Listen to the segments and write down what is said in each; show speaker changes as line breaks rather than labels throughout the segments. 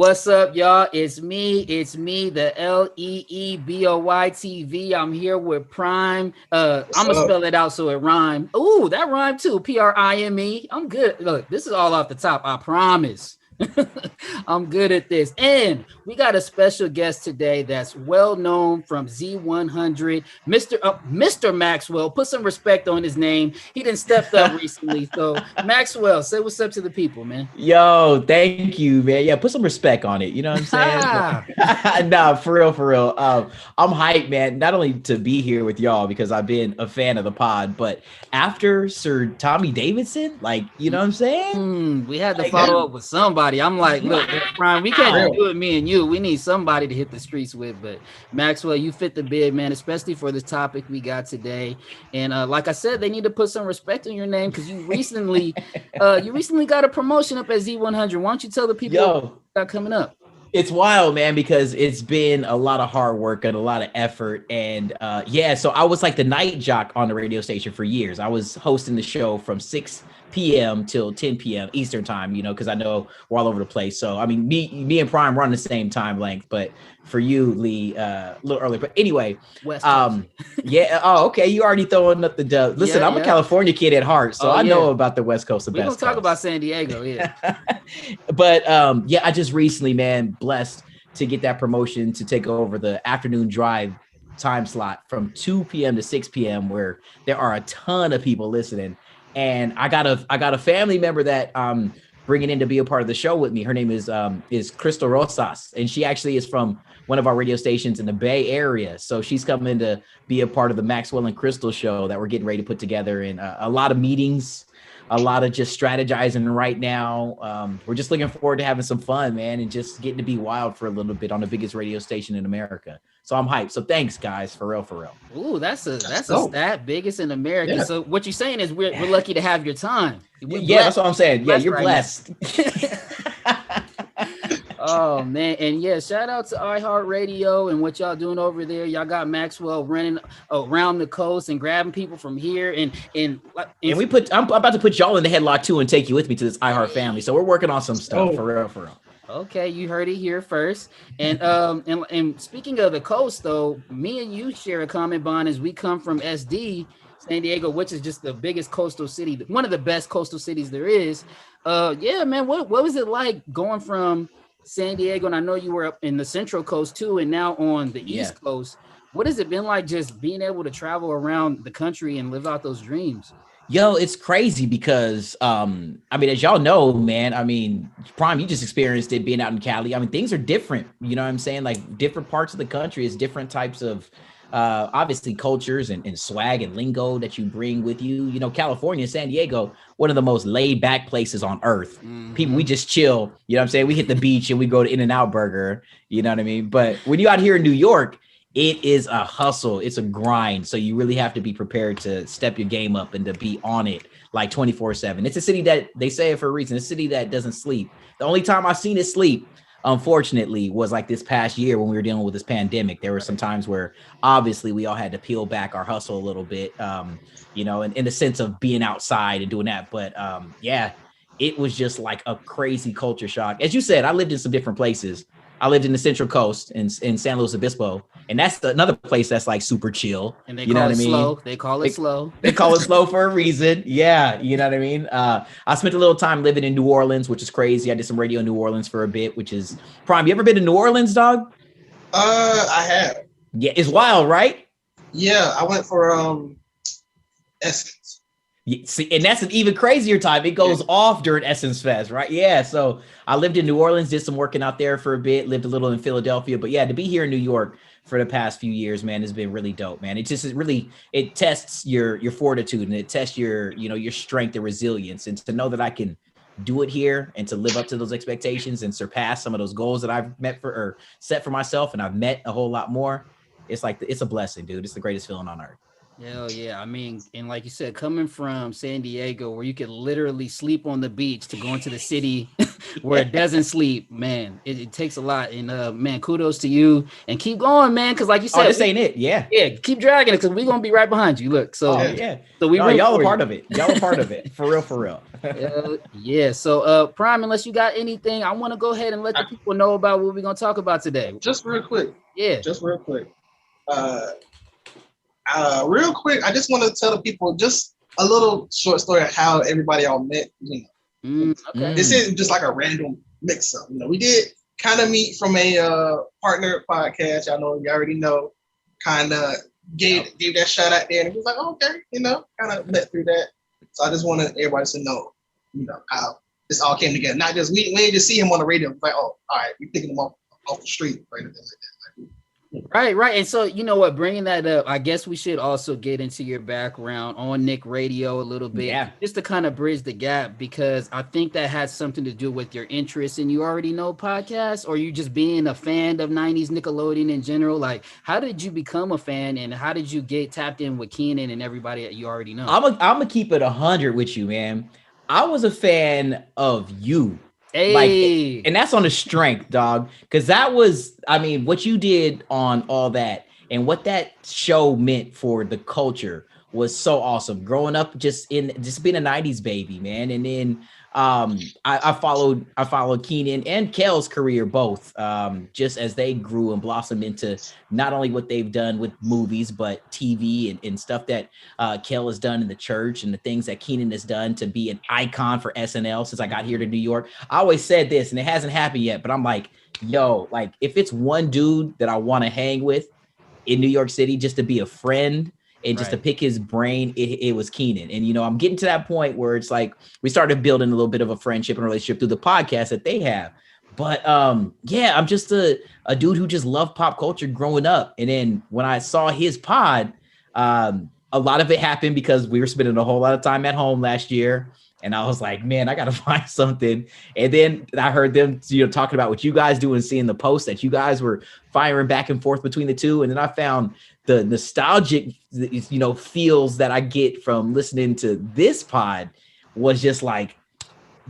What's up, y'all? It's me, the Leeboy TV. I'm here with Prime. I'm gonna spell it out so it rhyme. Ooh, that rhyme too. Prime. I'm good. Look, this is all off the top. I promise. I'm good at this. And we got a special guest today that's well known from Z100, Mr. Maxwell. Put some respect on his name. He done stepped up recently. So Maxwell, say what's up to the people, man.
Yo, thank you, man. Yeah, put some respect on it. You know what I'm saying? Nah, for real. I'm hyped, man. Not only to be here with y'all because I've been a fan of the pod, but after Sir Tommy Davidson, like, you know what I'm saying?
We had to follow up with somebody. I'm like, look, Brian, we can't do it, me and you. We need somebody to hit the streets with. But Maxwell, you fit the bid, man, especially for this topic we got today. And like I said, they need to put some respect on your name because you recently got a promotion up at Z100. Why don't you tell the people what got coming up?
It's wild, man, because it's been a lot of hard work and a lot of effort. And so I was like the night jock on the radio station for years. I was hosting the show from 6 p.m. till 10 p.m. Eastern time, you know, because I know we're all over the place. So, I mean, me and Prime run the same time length, but for you, Lee, a little early. But anyway, yeah. Oh, okay. You already throwing up the dub. Listen, I'm a California kid at heart, so I know about the West Coast.
We don't talk about San Diego,
But I just recently, man, blessed to get that promotion to take over the afternoon drive time slot from 2 p.m. to 6 p.m. where there are a ton of people listening. And I got a family member that bringing in to be a part of the show with me. Her name is Crystal Rosas, and she actually is from one of our radio stations in the Bay Area. So she's coming to be a part of the Maxwell and Crystal show that we're getting ready to put together, and a lot of meetings, a lot of just strategizing right now. We're just looking forward to having some fun, man, and just getting to be wild for a little bit on the biggest radio station in America. So I'm hyped. So thanks, guys, for real.
Ooh, that's a stat, biggest in America. Yeah. So what you're saying is we're lucky to have your time.
That's what I'm saying. Yeah, you're blessed.
Oh man, and shout out to iHeartRadio and what y'all doing over there. Y'all got Maxwell running around the coast and grabbing people from here, and I'm about to put y'all in the headlock too and take you with me to this iHeart family. So we're working on some stuff for real. Okay, you heard it here first. And and speaking of the coast, though, me and you share a common bond as we come from SD, San Diego, which is just the biggest coastal city, one of the best coastal cities there is. Man, what was it like going from San Diego? And I know you were up in the Central Coast too, and now on the East Coast. What has it been like just being able to travel around the country and live out those dreams?
Yo, it's crazy because, as y'all know, man, Prime, you just experienced it being out in Cali. I mean, things are different, you know what I'm saying? Like different parts of the country is different types of, obviously cultures and swag and lingo that you bring with you. You know, California, San Diego, one of the most laid back places on earth. Mm-hmm. People, we just chill, you know what I'm saying? We hit the beach and we go to In-N-Out Burger, you know what I mean? But when you're out here in New York, it is a hustle. It's a grind. So you really have to be prepared to step your game up and to be on it like 24/7. It's a city that they say it for a reason. A city that doesn't sleep. The only time I've seen it sleep, unfortunately, was like this past year when we were dealing with this pandemic. There were some times where obviously we all had to peel back our hustle a little bit, in the sense of being outside and doing that. But it was just like a crazy culture shock. As you said, I lived in some different places. I lived in the Central Coast in San Luis Obispo, and that's another place that's like super chill.
And they call it slow. They call it slow.
They call it slow for a reason. Yeah, you know what I mean? I spent a little time living in New Orleans, which is crazy. I did some radio in New Orleans for a bit, which is Prime. You ever been to New Orleans, dog?
I have.
Yeah, it's wild, right?
Yeah, I went for Essence.
See, and that's an even crazier time. It goes off during Essence Fest, right? Yeah. So I lived in New Orleans, did some working out there for a bit, lived a little in Philadelphia. But to be here in New York for the past few years, man, has been really dope, man. It just is really, it tests your fortitude and it tests your strength and resilience. And to know that I can do it here and to live up to those expectations and surpass some of those goals that I've set for myself, and I've met a whole lot more. It's like, it's a blessing, dude. It's the greatest feeling on earth.
Hell yeah. I mean, and like you said, coming from San Diego, where you could literally sleep on the beach to go into the city where it doesn't sleep, man, it takes a lot. And man, kudos to you and keep going, man. Cause like you said,
this ain't it. Yeah.
Yeah, keep dragging it because we're gonna be right behind you. Look, so
yeah.
So we
y'all are part of it. Y'all are part of it. For real.
Yeah. So Prime, unless you got anything, I want to go ahead and let the people know about what we're gonna talk about today.
Just real quick.
Yeah.
Just real quick. Real quick, I just want to tell the people just a little short story of how everybody all met. Okay. This isn't just like a random mix-up. We did kind of meet from a partner podcast. Y'all know, you already know. Kind of gave that shout out there, and he was like, oh, okay, kind of met through that. So I just wanted everybody to know, how this all came together. Not just we didn't just see him on the radio. It's like, oh, all right, we picking him off the street, right?
Right. And so, you know what, bringing that up, I guess we should also get into your background on Nick Radio a little bit, just to kind of bridge the gap, because I think that has something to do with your interest in You Already Know podcast, or you just being a fan of 90s Nickelodeon in general. Like, how did you become a fan, and how did you get tapped in with Keenan and everybody that You Already Know?
I'm gonna keep it 100 with you, man. I was a fan of you.
Hey.
And that's on the strength, dog. Because that was, I mean, what you did on all that and what that show meant for the culture was so awesome. Growing up, just being a 90s baby, man. And then I followed Keenan and Kel's career both, just as they grew and blossomed into not only what they've done with movies, but TV and stuff that Kel has done in the church, and the things that Keenan has done to be an icon for SNL since I got here to New York. I always said this, and it hasn't happened yet, but I'm like, yo, like if it's one dude that I want to hang with in New York City just to be a friend and just to pick his brain, it was Keenan. And, I'm getting to that point where it's like we started building a little bit of a friendship and relationship through the podcast that they have. But I'm just a dude who just loved pop culture growing up. And then when I saw his pod, a lot of it happened because we were spending a whole lot of time at home last year. And I was like, man, I got to find something. And then I heard them, talking about what you guys do and seeing the posts that you guys were firing back and forth between the two. And then I found the nostalgic, feels that I get from listening to this pod was just like,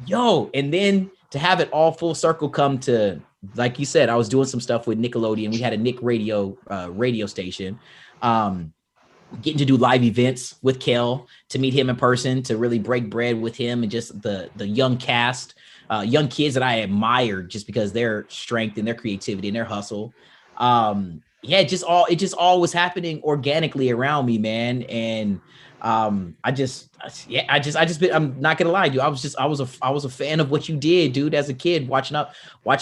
yo. And then to have it all full circle come to, like you said, I was doing some stuff with Nickelodeon. We had a Nick Radio station. Getting to do live events with Kel, to meet him in person, to really break bread with him, and just the young cast, young kids that I admired just because their strength and their creativity and their hustle. It just all was happening organically around me, man. And I'm not gonna lie, dude. I was a fan of what you did, dude, as a kid, watching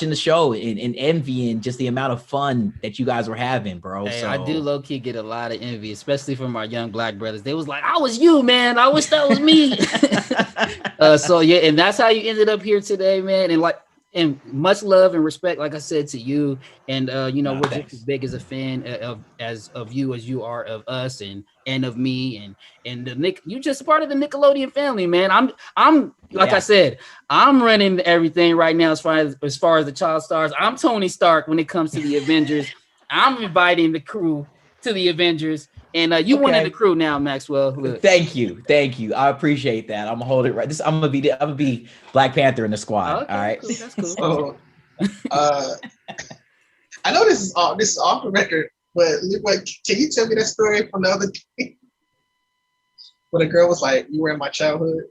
the show and envying just the amount of fun that you guys were having, bro.
Hey, so I do low key get a lot of envy, especially from our young black brothers. They was like, I was you, man. I wish that was me. So yeah, and that's how you ended up here today, man. And much love and respect, like I said, to you. And we're just as big as a fan of you as you are of us and of me and the Nick. You just part of the Nickelodeon family, man. I'm like I said, I'm running everything right now as far as the child stars. I'm Tony Stark when it comes to the Avengers. I'm inviting the crew to the Avengers. And you went in the crew now, Maxwell. Look.
Thank you. I appreciate that. I'm gonna hold it right. I'm gonna be Black Panther in the squad. Okay, all right.
Cool. That's cool.
So, I know this is off the record, but can you tell me that story from the other day? When a girl was like, "You were in my childhood."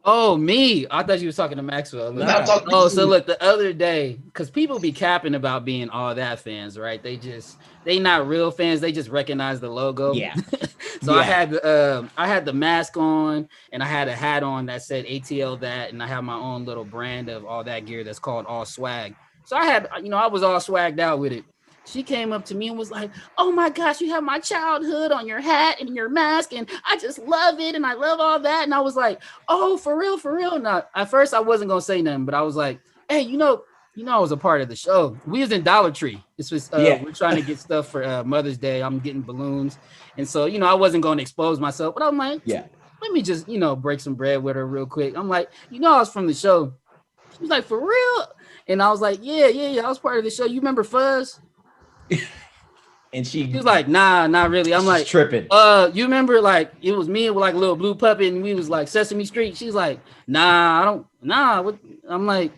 Oh, me. I thought you was talking to Maxwell. So look, the other day, because people be capping about being all that fans, right? They not real fans. They just recognize the logo.
Yeah.
So I had the mask on, and I had a hat on that said ATL that, and I have my own little brand of all that gear that's called All Swag. So I was all swagged out with it. She came up to me and was like, oh my gosh, you have my childhood on your hat and your mask, and I just love it, and I love all that. And I was like, oh, for real. Now, at first I wasn't gonna say nothing, but I was like, hey, I was a part of the show. We was in Dollar Tree. This was we're trying to get stuff for Mother's Day. I'm getting balloons. And so, I wasn't gonna expose myself, but I'm like, let me just, break some bread with her real quick. I'm like, I was from the show. She was like, for real? And I was like, yeah, I was part of the show. You remember Fuzz?
And she
was like, nah, not really. I'm like,
tripping.
You remember like it was me with like a little blue puppet and we was like Sesame Street. She's like, what? I'm like,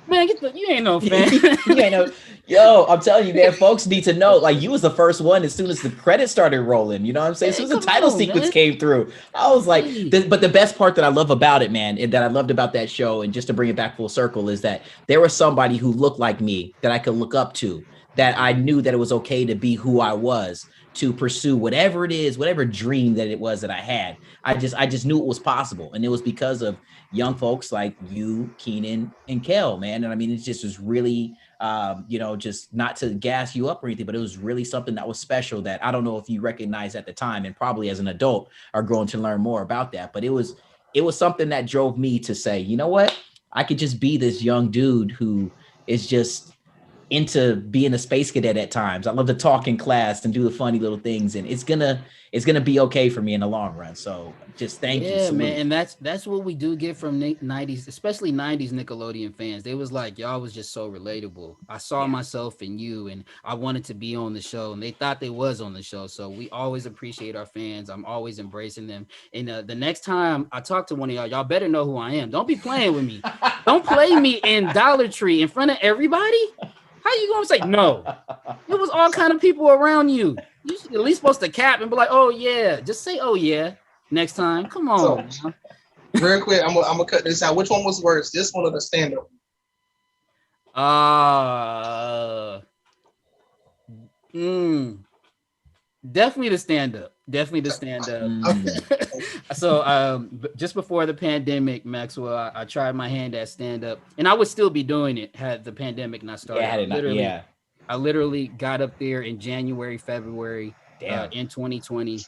man, you ain't no fan.
You ain't no. Yo, I'm telling you, man, folks need to know. Like, you was the first one as soon as the credits started rolling. You know what I'm saying? As soon as the title sequence came through, I was like, but the best part that I love about it, man, and that I loved about that show, and just to bring it back full circle, is that there was somebody who looked like me that I could look up to, that I knew that it was okay to be who I was, to pursue whatever it is, whatever dream that it was that I had. I just knew it was possible. And it was because of young folks like you, Keenan, and Kel, man. And I mean, it just was really, just not to gas you up or anything, but it was really something that was special that I don't know if you recognized at the time, and probably as an adult are growing to learn more about that. But it was something that drove me to say, you know what, I could just be this young dude who is just into being a space cadet at times. I love to talk in class and do the funny little things, and it's gonna be okay for me in the long run. So just thank you.
Yeah, man, and that's what we do get from 90s, especially 90s Nickelodeon fans. They was like, y'all was just so relatable. I saw myself in you, and I wanted to be on the show, and they thought they was on the show. So we always appreciate our fans. I'm always embracing them. And the next time I talk to one of y'all better know who I am. Don't be playing with me. Don't play me in Dollar Tree in front of everybody. How you gonna say no? It was all kind of people around you. You should at least supposed to cap and be like, oh yeah. Just say oh yeah next time. Come on.
So, real quick, I'm gonna cut this out. Which one was worse? This one or the stand-up?
Definitely the stand-up. So just before the pandemic, Maxwell, I tried my hand at stand-up, and I would still be doing it had the pandemic not started. I literally got up there in January, February in 2020.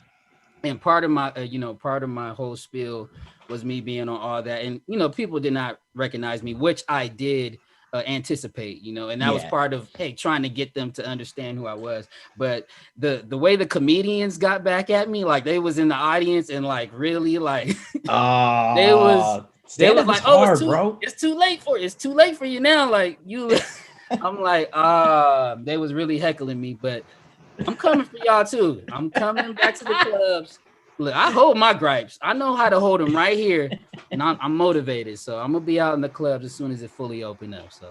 And part of my whole spiel was me being on all that. And, people did not recognize me, which I did anticipate, and that was part of, trying to get them to understand who I was. But the way the comedians got back at me, like they was in the audience and like really like they was like, oh, it's too late for you now. Like you, I'm like, they was really heckling me, but I'm coming for y'all too. I'm coming back to the clubs. Look, I hold my gripes. I know how to hold them right here, and I'm motivated. So I'm gonna be out in the clubs as soon as it fully open up. So,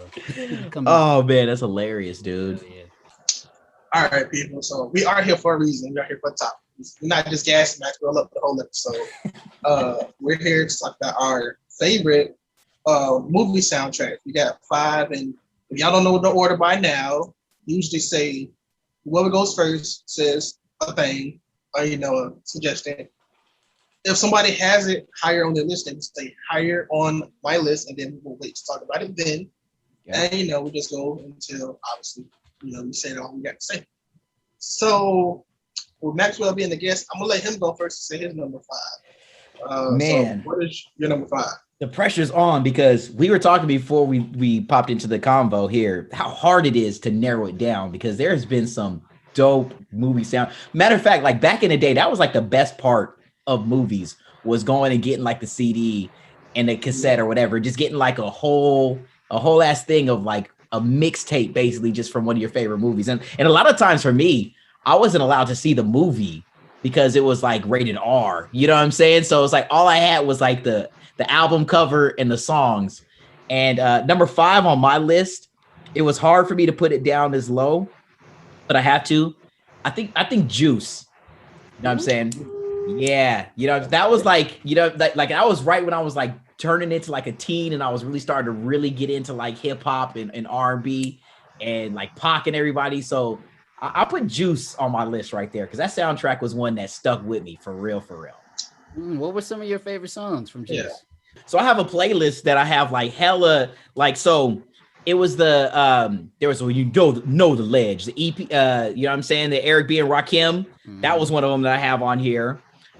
man, that's hilarious, dude.
Yeah. All right, people. So we are here for a reason. We're here for a topic. We're not just gassing Maxwell up the whole episode. We're here to talk about our favorite movie soundtrack. We got 5, and if y'all don't know the order by now, usually say whoever goes first says a thing. Or, a suggestion. If somebody has it higher on their list, they would say higher on my list, and then we'll wait to talk about it then. Okay. And, we just go until, obviously, we say all we got to say. So, with Maxwell being the guest, I'm going to let him go first and say his number 5.
Man.
So what is your number 5?
The pressure's on, because we were talking before we popped into the convo here, how hard it is to narrow it down, because there's been some dope movie sound. Matter of fact, like back in the day, that was like the best part of movies, was going and getting like the CD and the cassette or whatever, just getting like a whole ass thing of like a mixtape, basically, just from one of your favorite movies. And a lot of times for me, I wasn't allowed to see the movie because it was like rated R. You know what I'm saying? So it's like all I had was like the album cover and the songs. And number 5 on my list, it was hard for me to put it down this low, but I have to. I think Juice. You know what I'm saying? Yeah. That was like, like I was right when I was like turning into like a teen, and I was really starting to really get into like hip hop and R&B and like Pac and everybody. So I put Juice on my list right there, because that soundtrack was one that stuck with me for real.
What were some of your favorite songs from Juice?
Yeah. So I have a playlist that I have like hella, like, so it was the there was, you know the Ledge, the EP, you know what I'm saying, the Eric B and Rakim. That was one of them that I have on here.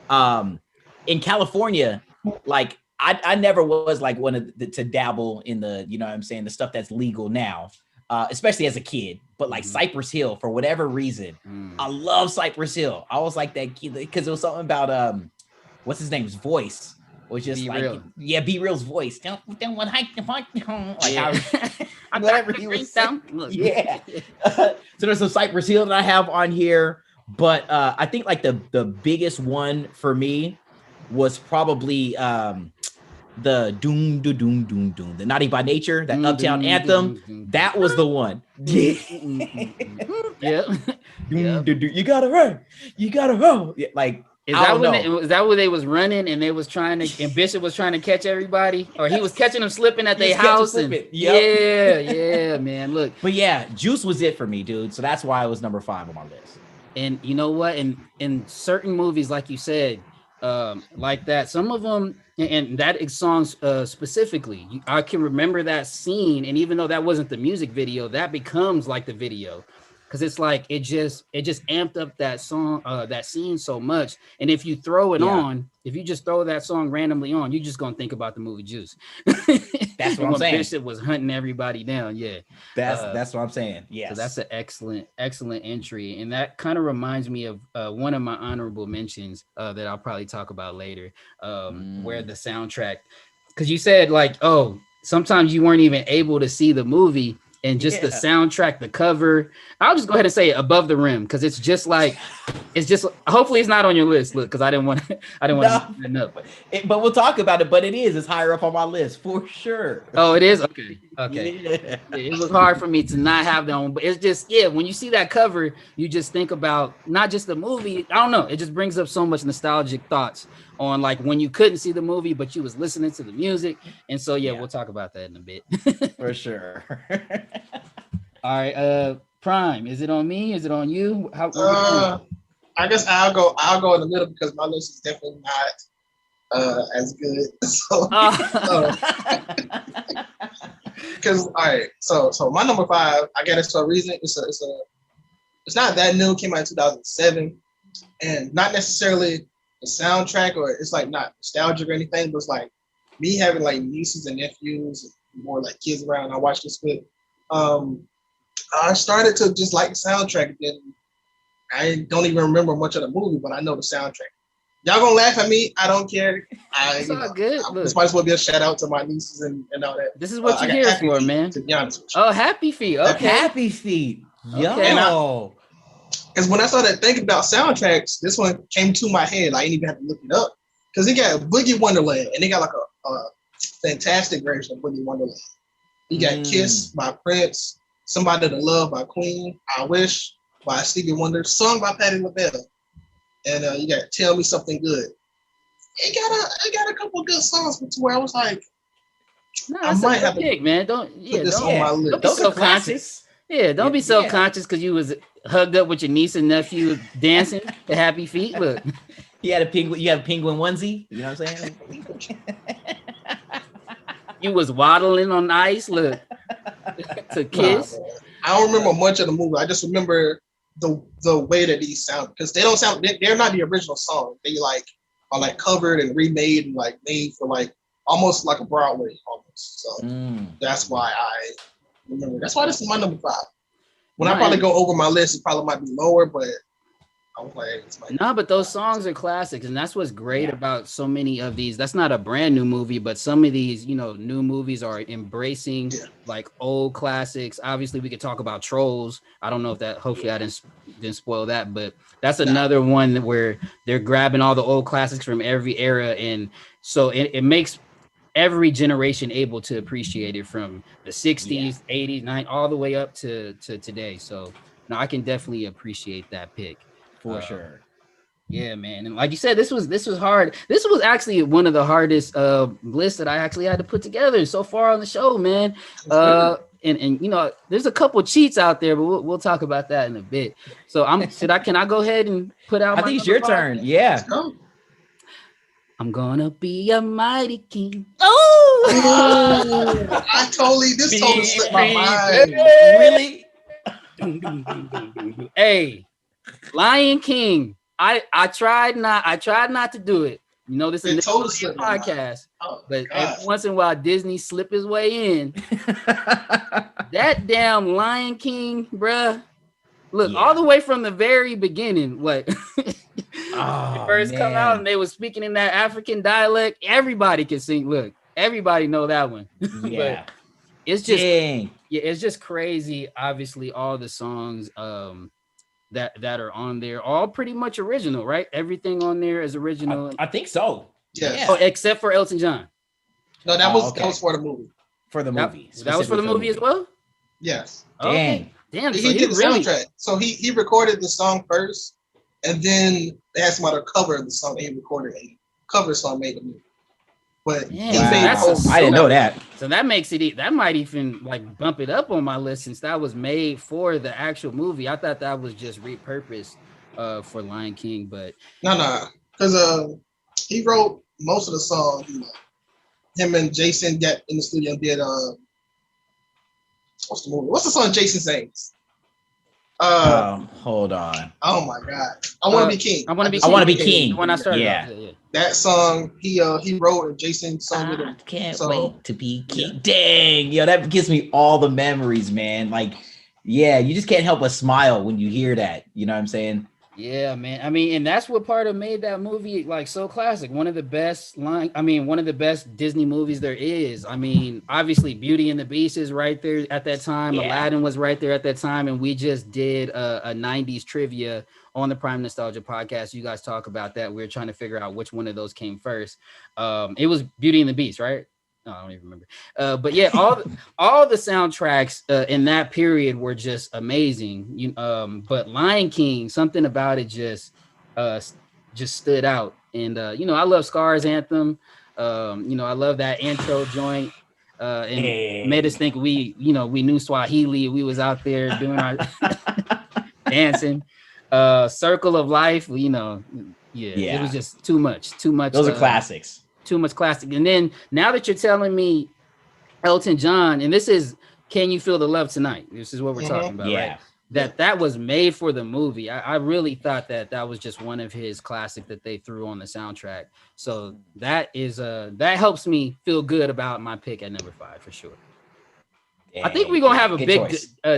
In California, like I never was like one of to dabble in the, you know what I'm saying, the stuff that's legal now, especially as a kid. But like Cypress Hill, for whatever reason, I love Cypress Hill. I was like that kid because it was something about what's his name's voice. was just
Be
like,
Real.
yeah, Be Real's voice. Don't want hike the like
Yeah.
how whatever he was saying. Yeah. So there's some Cypress Hill that I have on here, but I think like the biggest one for me was probably the doom doom doom doom doom, the Naughty by Nature, that Uptown anthem. That was the one. Yeah.
Yeah.
You gotta run. You gotta run. Yeah, like,
is that when they was running and they was trying to, and Bishop was trying to catch everybody, or he was catching them slipping at their house? Yeah, man. Look,
but yeah, Juice was it for me, dude. So that's why it was number 5 on my list.
And you know what? In certain movies, like you said, like that, some of them, and that songs specifically, I can remember that scene, and even though that wasn't the music video, that becomes like the video, because it's like it just amped up that song, that scene so much. And if you throw it on, if you just throw that song randomly on, you're just gonna think about the movie Juice.
That's what I'm saying.
Bishop was hunting everybody down. Yeah,
that's what I'm saying. Yeah,
so that's an excellent entry, and that kind of reminds me of one of my honorable mentions that I'll probably talk about later, where the soundtrack, because you said like, oh, sometimes you weren't even able to see the movie. And just the soundtrack, the cover, I'll just go ahead and say Above the Rim, because it's just hopefully it's not on your list. Look, because I didn't want to stand up.
But we'll talk about it. But it is. It's higher up on my list for sure.
Oh, it is? Okay. Yeah, it was hard for me to not have that one, but it's just, when you see that cover, you just think about not just the movie. I don't know. It just brings up so much nostalgic thoughts on like when you couldn't see the movie, but you was listening to the music. And so, we'll talk about that in a bit.
For sure.
All right. Prime, is it on me? Is it on you?
I guess I'll go in the middle, because my list is definitely not as good. So, because all right, so my number 5, I got it for a reason. It's not that new. It came out in 2007, and not necessarily the soundtrack, or it's like not nostalgic or anything, but it's like me having like nieces and nephews, more like kids around. I watched this with. I started to just like the soundtrack. Then I don't even remember much of the movie, but I know the soundtrack. Y'all gonna laugh at me? I don't care.
It's all good.
This might as well be a shout out to my nieces and all that.
This is what you're here for, man.
To be honest with you.
Oh, Happy Feet. Okay.
Happy Feet. Yo.
Okay.
Because when I started thinking about soundtracks, this one came to my head. I ain't even have to look it up. Because they got Boogie Wonderland, and they got like a fantastic version of Boogie Wonderland. You got Kiss by Prince, Somebody to Love by Queen, I Wish by Stevie Wonder, sung by Patti LaBelle. And you got Tell Me Something Good. It got a couple of good songs, but to where I was like,
I might have to pick, man. Don't put this on my list. Don't be self-conscious. Yeah, don't be self-conscious because you was hugged up with your niece and nephew dancing to Happy Feet. Look,
you had a penguin onesie. You know what I'm saying?
You was waddling on ice. Look, to Kiss.
I don't remember much of the movie. I just remember the way that these sound, because they don't sound. They're not the original song. They are like covered and remade and like made for like almost like a Broadway almost. So that's why I remember. That's why this is my number 5. When I probably go over my list, it probably might be lower, but I was like, it's my
but those songs are classics, and that's what's great about so many of these. That's not a brand new movie, but some of these, new movies are embracing like old classics. Obviously, we could talk about Trolls. I don't know if that. Hopefully, I didn't spoil that, but that's another one where they're grabbing all the old classics from every era, and so it makes every generation able to appreciate it, from the 60s, 80s, 90s, all the way up to today. So no, I can definitely appreciate that pick.
For sure.
Yeah, man. And like you said, this was hard. This was actually one of the hardest lists that I actually had to put together so far on the show, man. And there's a couple cheats out there, but we'll talk about that in a bit. So can I go ahead and put out
I think it's your turn. Yeah.
I'm gonna be a mighty king.
Oh! I totally slipped my mind.
Really?
Hey, Lion King. I tried not to do it. This is a podcast, but every once in a while Disney slip his way in. That damn Lion King, bruh. Look, all the way from the very beginning. What? they first come out and they was speaking in that African dialect. Everybody can sing. Look, everybody know that one.
Yeah.
But it's just it's just crazy. Obviously, all the songs that are on there, all pretty much original, right? Everything on there is original.
I think so.
Yeah.
Oh, except for Elton John.
No, that was for the movie.
For the movie.
That was for the movie as well?
Yes.
Dang. Damn.
He did the soundtrack. So he recorded the song first, and then they asked him to cover the song. He recorded a cover song, made the movie. But he made
I didn't know that.
So that makes it, that might even like bump it up on my list since that was made for the actual movie. I thought that was just repurposed for Lion King, but
no, because he wrote most of the songs. You know, him and Jason got in the studio and did what's the movie? What's the song Jason sings?
Hold on.
Oh my God! I want to be king.
I want to be king. When I started,
yeah.
That song he wrote and Jason sung with him.
Can't wait to be king. Yeah. Dang, yo, that gives me all the memories, man. Like, yeah, you just can't help but smile when you hear that. You know what I'm saying?
Yeah, man. I mean, and that's what part of made that movie like so classic. One of the best one of the best Disney movies there is. I mean, obviously Beauty and the Beast is right there at that time. Yeah. Aladdin was right there at that time. And we just did a 90s trivia on the Prime Nostalgia podcast. You guys talk about that. We were trying to figure out which one of those came first. It was Beauty and the Beast, right? No, I don't even remember. But yeah, all the soundtracks in that period were just amazing. But Lion King, something about it just stood out. And I love Scar's anthem. I love that intro joint. And made us think we knew Swahili. We was out there doing our dancing. Circle of Life. It was just too much.
Those are classics.
Too much classic. And then now that you're telling me Elton John, and this is Can You Feel the Love Tonight? This is what we're talking about, right? That was made for the movie. I really thought that was just one of his classic that they threw on the soundtrack. So that is that helps me feel good about my pick at number 5 for sure. Dang, I think we're gonna have a big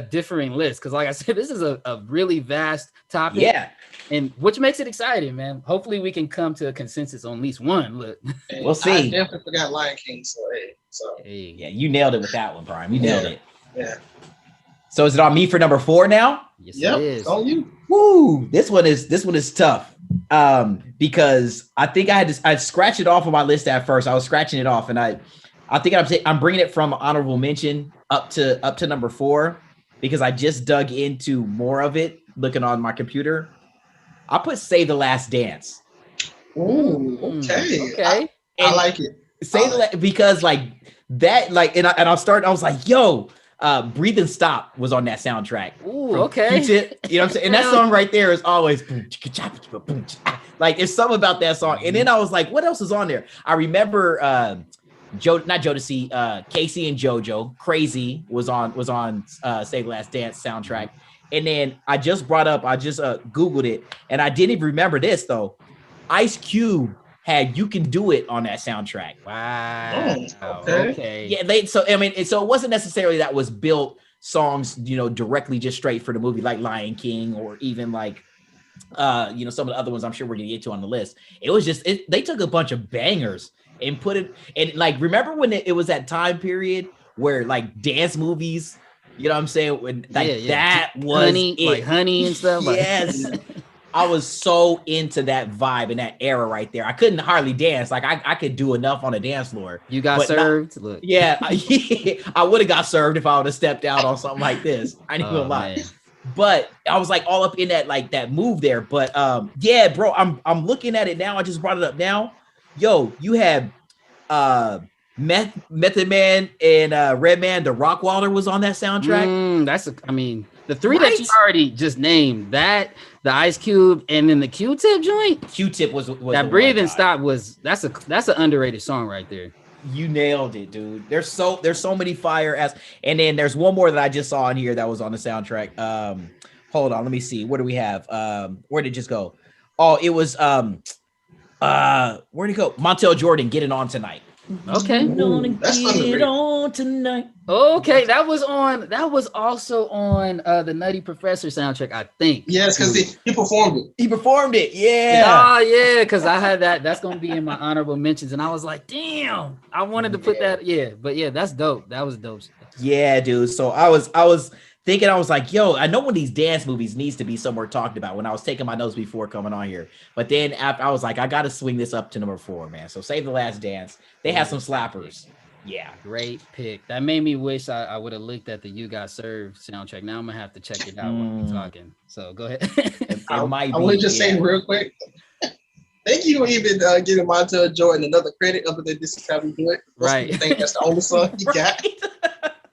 differing list because, like I said, this is a really vast topic.
Yeah,
and which makes it exciting, man. Hopefully, we can come to a consensus on at least one. Look,
we'll see.
I definitely forgot Lion King,
yeah, you nailed it with that one, Brian. You nailed it.
Yeah.
So is it on me for number 4 now?
Yes, it is.
It's on you.
Woo! This one is tough. Because I think I scratched it off on my list at first. I was scratching it off, and I think I'm bringing it from honorable mention up to number 4 because I just dug into more of it looking on my computer. I put Save the Last Dance.
Ooh, okay. I like it.
Because like that, like, and I was like, yo, Breathe and Stop was on that soundtrack.
Ooh, okay.
Q-Tip, you know what I'm saying? And that song right there is always like, there's something about that song. And then I was like, what else is on there? I remember Casey and JoJo, Crazy was on Save the Last Dance soundtrack. And then I just Googled it, and I didn't even remember this though. Ice Cube had You Can Do It on that soundtrack.
Wow.
Oh,
okay.
Yeah, so it wasn't necessarily that was built songs, directly just straight for the movie like Lion King or even like some of the other ones I'm sure we're gonna get to on the list. It was just they took a bunch of bangers and put it, and like, remember when it was that time period where like dance movies, you know what I'm saying? When that was
Honey, it. Like Honey and stuff.
Yes. I was so into that vibe and that era right there. I couldn't hardly dance. Like I could do enough on a dance floor.
You got served? Look.
Yeah. I would have got served if I would have stepped out on something like this. I ain't gonna lie. Man. But I was like all up in that move there. But yeah, bro, I'm looking at it now. I just brought it up now. Yo, you had Method Man and Redman, the Rockwalder was on that soundtrack.
The three that you already just named, that the Ice Cube and then the Q-Tip joint.
Q-Tip was
that Breathe and Stop that's an underrated song right there.
You nailed it, dude. There's so many fire ass, and then there's one more that I just saw in here that was on the soundtrack. Hold on, let me see. Where do we have? Where did it just go? Oh, it was where'd it go? Montel Jordan, Get It On Tonight.
Okay.
That's underrated.
On tonight.
Okay, that was also on the Nutty Professor soundtrack, I think.
Yes, because he performed it.
He performed it, yeah.
Oh yeah, because I had that. That's gonna be in my honorable mentions, and I was like, damn, I wanted to put that. Yeah, but yeah, that's dope. That was dope.
Yeah, dude. So I was thinking, I was like, yo, I know one of these dance movies needs to be somewhere talked about when I was taking my notes before coming on here. But then after I was like, I got to swing this up to number 4, man. So Save the Last Dance. They have some slappers. Yeah.
Great pick. That made me wish I would have looked at the You Got Served soundtrack. Now I'm going to have to check it out while we're talking. So go ahead.
I want to just say real quick. Thank you for even giving Montel Jordan another credit other than This Is How We Do It.
Right.
I think that's the only song he got.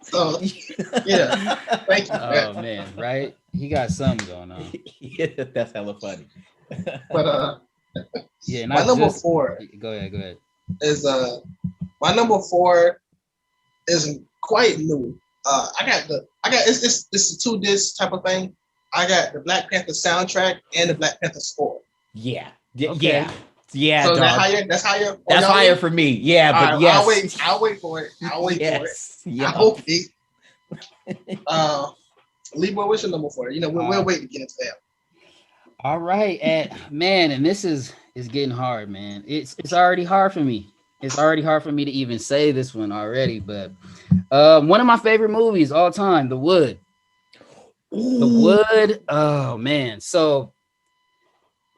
So, yeah. Thank you.
Oh, man. Right? He got something going on.
Yeah, that's hella funny.
But,
yeah,
my number 4.
Go ahead.
Is my number 4 is quite new. It's a 2 disc type of thing. I got the Black Panther soundtrack and the Black Panther score.
Yeah.
Okay.
Yeah.
So
dog.
That's higher.
That's higher for me. Yeah, but
right,
yes.
I'll wait for it.
Yeah.
I hope it. Leeboy, what's your number 4? You know, we'll wait to get into that.
All right, and this is getting hard, man. It's already hard for me. It's already hard for me to even say this one already, but one of my favorite movies all time, The Wood. Ooh. The Wood. Oh man, so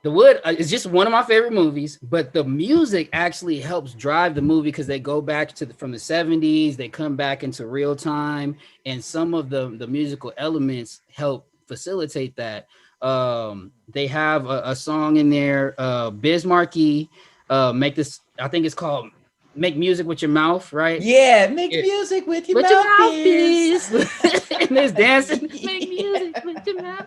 The Wood is just one of my favorite movies, but the music actually helps drive the movie because they go back from the 70s, they come back into real time, and some of the musical elements help facilitate that. They have a song in there, Bismarcky, make this, I think it's called Make Music With Your Mouth, right?
Yeah, make music with your mouthpiece.
And there's dancing, make music with your mouth.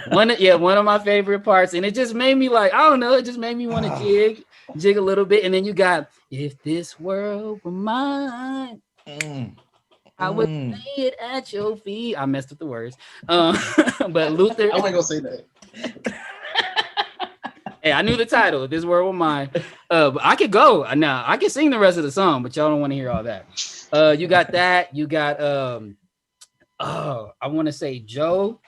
One of my favorite parts, and it just made me like, I don't know, it just made me want to jig a little bit. And then you got If This World Were Mine, I would lay it at your feet. I messed with the words, but Luther.
I wasn't gonna say that.
Hey, I knew the title. If This World Were Mine, but I could go now. I can sing the rest of the song, but y'all don't want to hear all that. You got that. You got I want to say Joe.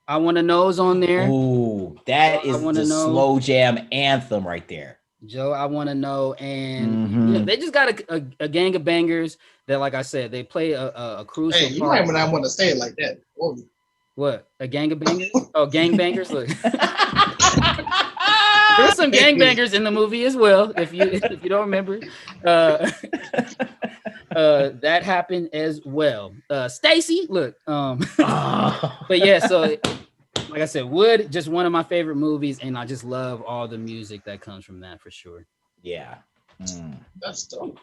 I Want to Know's on there.
Ooh, that is the slow jam anthem right there.
Joe, I Want to Know. And you know, they just got a gang of bangers that, like I said, they play a crucial part.
You might not want to say it like that. Whoa.
What? A gang of bangers? Oh, gang bangers? Look. There's some gang bangers in the movie as well, if you don't remember. That happened as well. Stacy, look. But yeah, so like I said, Wood, just one of my favorite movies, and I just love all the music that comes from that for sure.
Yeah.
That's dope.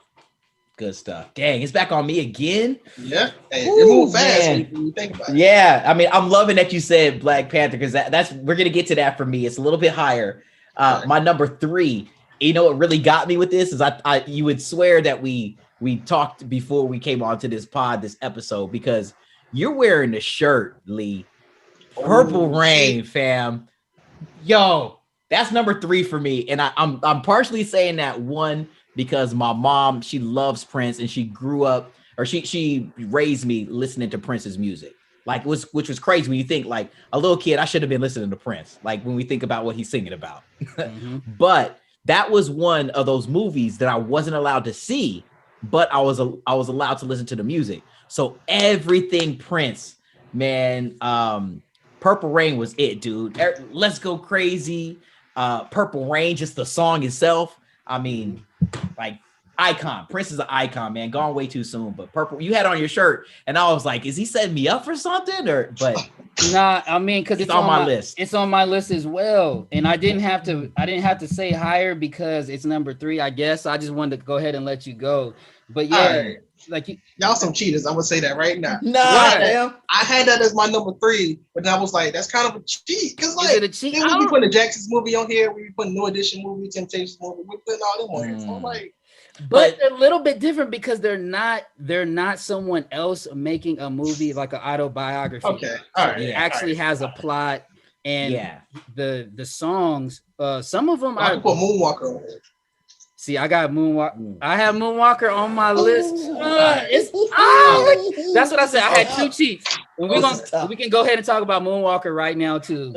Good stuff. Dang, it's back on me again.
Yeah. Hey, it moves fast when you think about it.
Yeah, I mean, I'm loving that you said Black Panther because that's we're gonna get to that for me. It's a little bit higher. My number 3. You know what really got me with this is I you would swear that we talked before we came on to this episode, because you're wearing the shirt, Lee. Purple Rain, fam. Yo, that's number 3 for me. And I'm partially saying that, one, because my mom, she loves Prince, and she grew up, or she raised me listening to Prince's music. Like, which was crazy when you think, like, a little kid, I should have been listening to Prince. Like, when we think about what he's singing about. But that was one of those movies that I wasn't allowed to see, but I was allowed to listen to the music. So everything Prince, man, Purple Rain was it, dude. Let's Go Crazy. Purple Rain, just the song itself. I mean, like, icon. Prince is an icon, man. Gone way too soon. But Purple, you had on your shirt, and I was like, is he setting me up for something? But
nah, I mean, because
it's on my list.
It's on my list as well. And I didn't have to say higher because it's number 3, I guess. I just wanted to go ahead and let you go. But yeah, like
y'all some cheaters. I'm gonna say that right now.
Nah,
I had that as my number 3, but I was like, that's kind of a cheat. Because like,
is it a cheat?
We be putting the Jackson's movie on here. We be putting New Edition movie, Temptations movie. We putting all them on here. So I'm like,
but a little bit different because they're not someone else making a movie like an autobiography.
Okay, all right.
It actually has a plot, and the songs. Some of them
I put Moonwalker on it.
See, I got Moonwalker. I have Moonwalker on my list. That's what I said. I had two cheats. And we can go ahead and talk about Moonwalker right now too,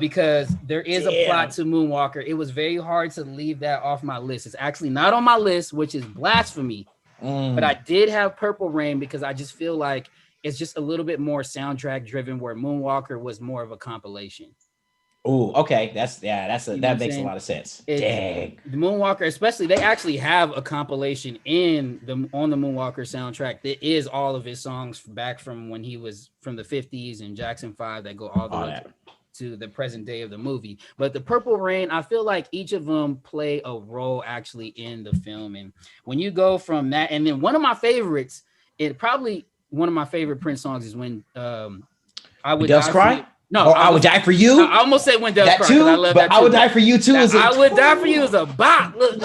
because there is a plot to Moonwalker. It was very hard to leave that off my list. It's actually not on my list, which is blasphemy. But I did have Purple Rain because I just feel like it's just a little bit more soundtrack driven, where Moonwalker was more of a compilation.
Oh, okay. That makes a lot of sense. Dang.
The Moonwalker, especially, they actually have a compilation on the Moonwalker soundtrack that is all of his songs back from when he was from the 50s and Jackson 5 that go all the way to the present day of the movie. But the Purple Rain, I feel like each of them play a role actually in the film. And when you go from that, and then one of my favorites, one of my favorite Prince songs is when I Would
Doves Cry?
No,
I Would Die for You.
I almost said When Doves Cry.
Too,
I love that too.
I Would Die for You too.
I Would Die for You is a bop. Look.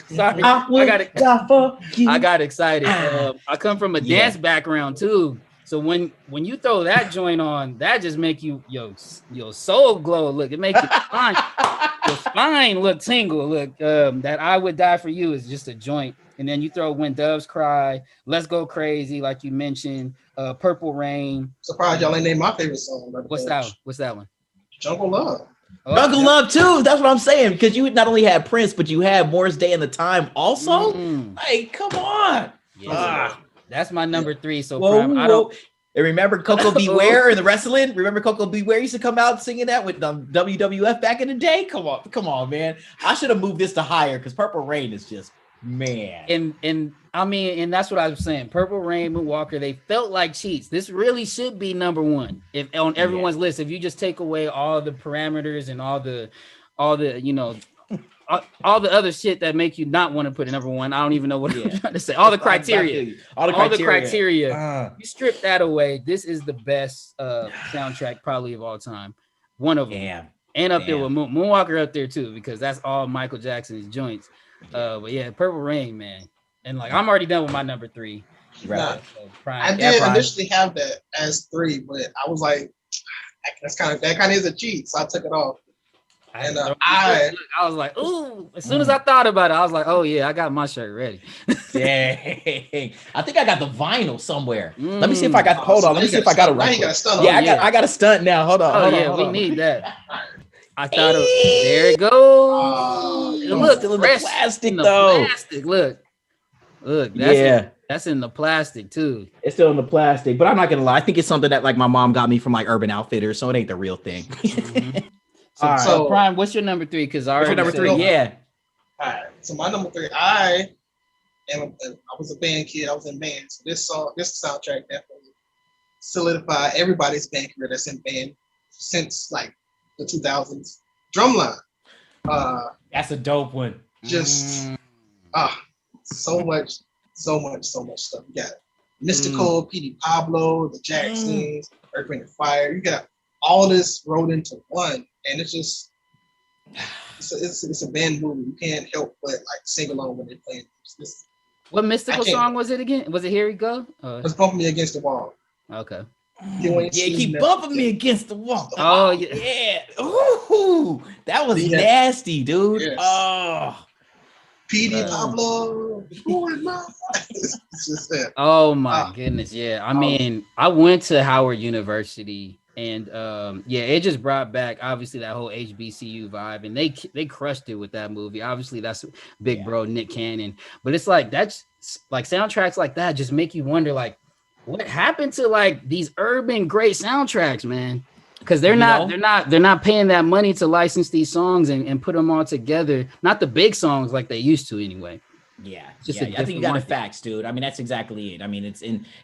Sorry, I got excited. I come from a dance background too, so when you throw that joint on, that just make you your soul glow. Look, it makes your spine look tingle. Look, that I Would Die for You is just a joint. And then you throw When Doves Cry, Let's Go Crazy, like you mentioned, Purple Rain.
Surprised y'all ain't named my favorite song.
What's that one?
Jungle Love.
Jungle Love too. That's what I'm saying. Because you not only had Prince, but you had Morris Day and the Time also. Hey, come on.
Yes, that's my number 3. So
Prime, I don't. And remember Coco Beware in the wrestling? Remember Coco Beware used to come out singing that with WWF back in the day? Come on, man. I should have moved this to higher because Purple Rain is just. Man,
and I mean, and that's what I was saying. Purple Rain, Moonwalker, they felt like cheats. This really should be number 1 if on everyone's list. If you just take away all the parameters and all the all the other shit that make you not want to put it number 1. I don't even know what I'm trying to say. All the criteria, you strip that away. This is the best soundtrack probably of all time. One of them, and up there with Moonwalker up there too, because that's all Michael Jackson's joints. But yeah, Purple Rain, man, and like I'm already done with my number 3.
Right. So I did initially have that as 3, but I was like, that kind of is a cheat, so I took it off. And I
was like, ooh. As soon as I thought about it, I was like, oh yeah, I got my shirt ready.
Dang. I think I got the vinyl somewhere. Let me see if I got. Hold on. Let me see if I got it right. I got a stunt now. Hold on.
We need that. I thought there it goes. Look,
still in the plastic though.
Look. That's in the plastic too.
It's still in the plastic, but I'm not gonna lie. I think it's something that like my mom got me from like Urban Outfitters, so it ain't the real thing.
So Prime, what's your number 3? Because I
number 3,
All right. So my number 3, I was a band kid. I was in band. So this soundtrack definitely solidified everybody's band career that's in band since like the 2000s. Drumline.
That's a dope one.
Just so much stuff. You got Mystical, P.D. Pablo, the Jacksons, Earth, Wind and Fire. You got all this rolled into one, and it's just it's a band movie. You can't help but like sing along when they're playing.
What Mystical song was it again? Was it Here We Go?
It's Bumping Me Against the Wall.
Okay.
Keep bumping me against the wall.
Oh yeah.
Ooh, that was nasty, dude.
Yes.
Oh.
P.D. Pablo.
Oh my goodness. Yeah. I mean, I went to Howard University and it just brought back obviously that whole HBCU vibe, and they crushed it with that movie. Obviously that's big bro Nick Cannon, but it's like that's like soundtracks like that just make you wonder like what happened to like these urban great soundtracks, man? Because they're not paying that money to license these songs and put them all together. Not the big songs like they used to anyway.
Yeah, I think you got the facts, dude. I mean, that's exactly it. I mean,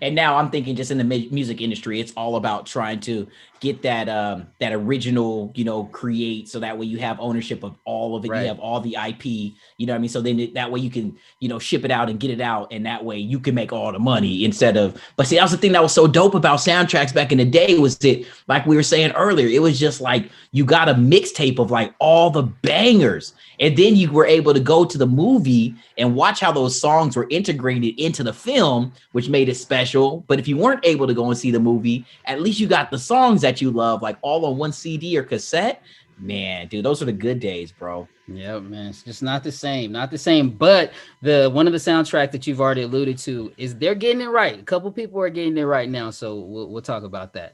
and now I'm thinking just in the music industry, it's all about trying to get that original, create, so that way you have ownership of all of it. Right. You have all the IP, you know what I mean? So then that way you can, ship it out and get it out, and that way you can make all the money instead of. But see, that was the thing that was so dope about soundtracks back in the day was that, like we were saying earlier, it was just like you got a mixtape of like all the bangers. And then you were able to go to the movie and watch how those songs were integrated into the film, which made it special. But if you weren't able to go and see the movie, at least you got the songs that you love, like all on one CD or cassette. Man, dude, those are the good days, bro.
Yeah, man, it's just not the same, But the one of the soundtrack that you've already alluded to is they're getting it right. A couple people are getting it right now, so we'll talk about that.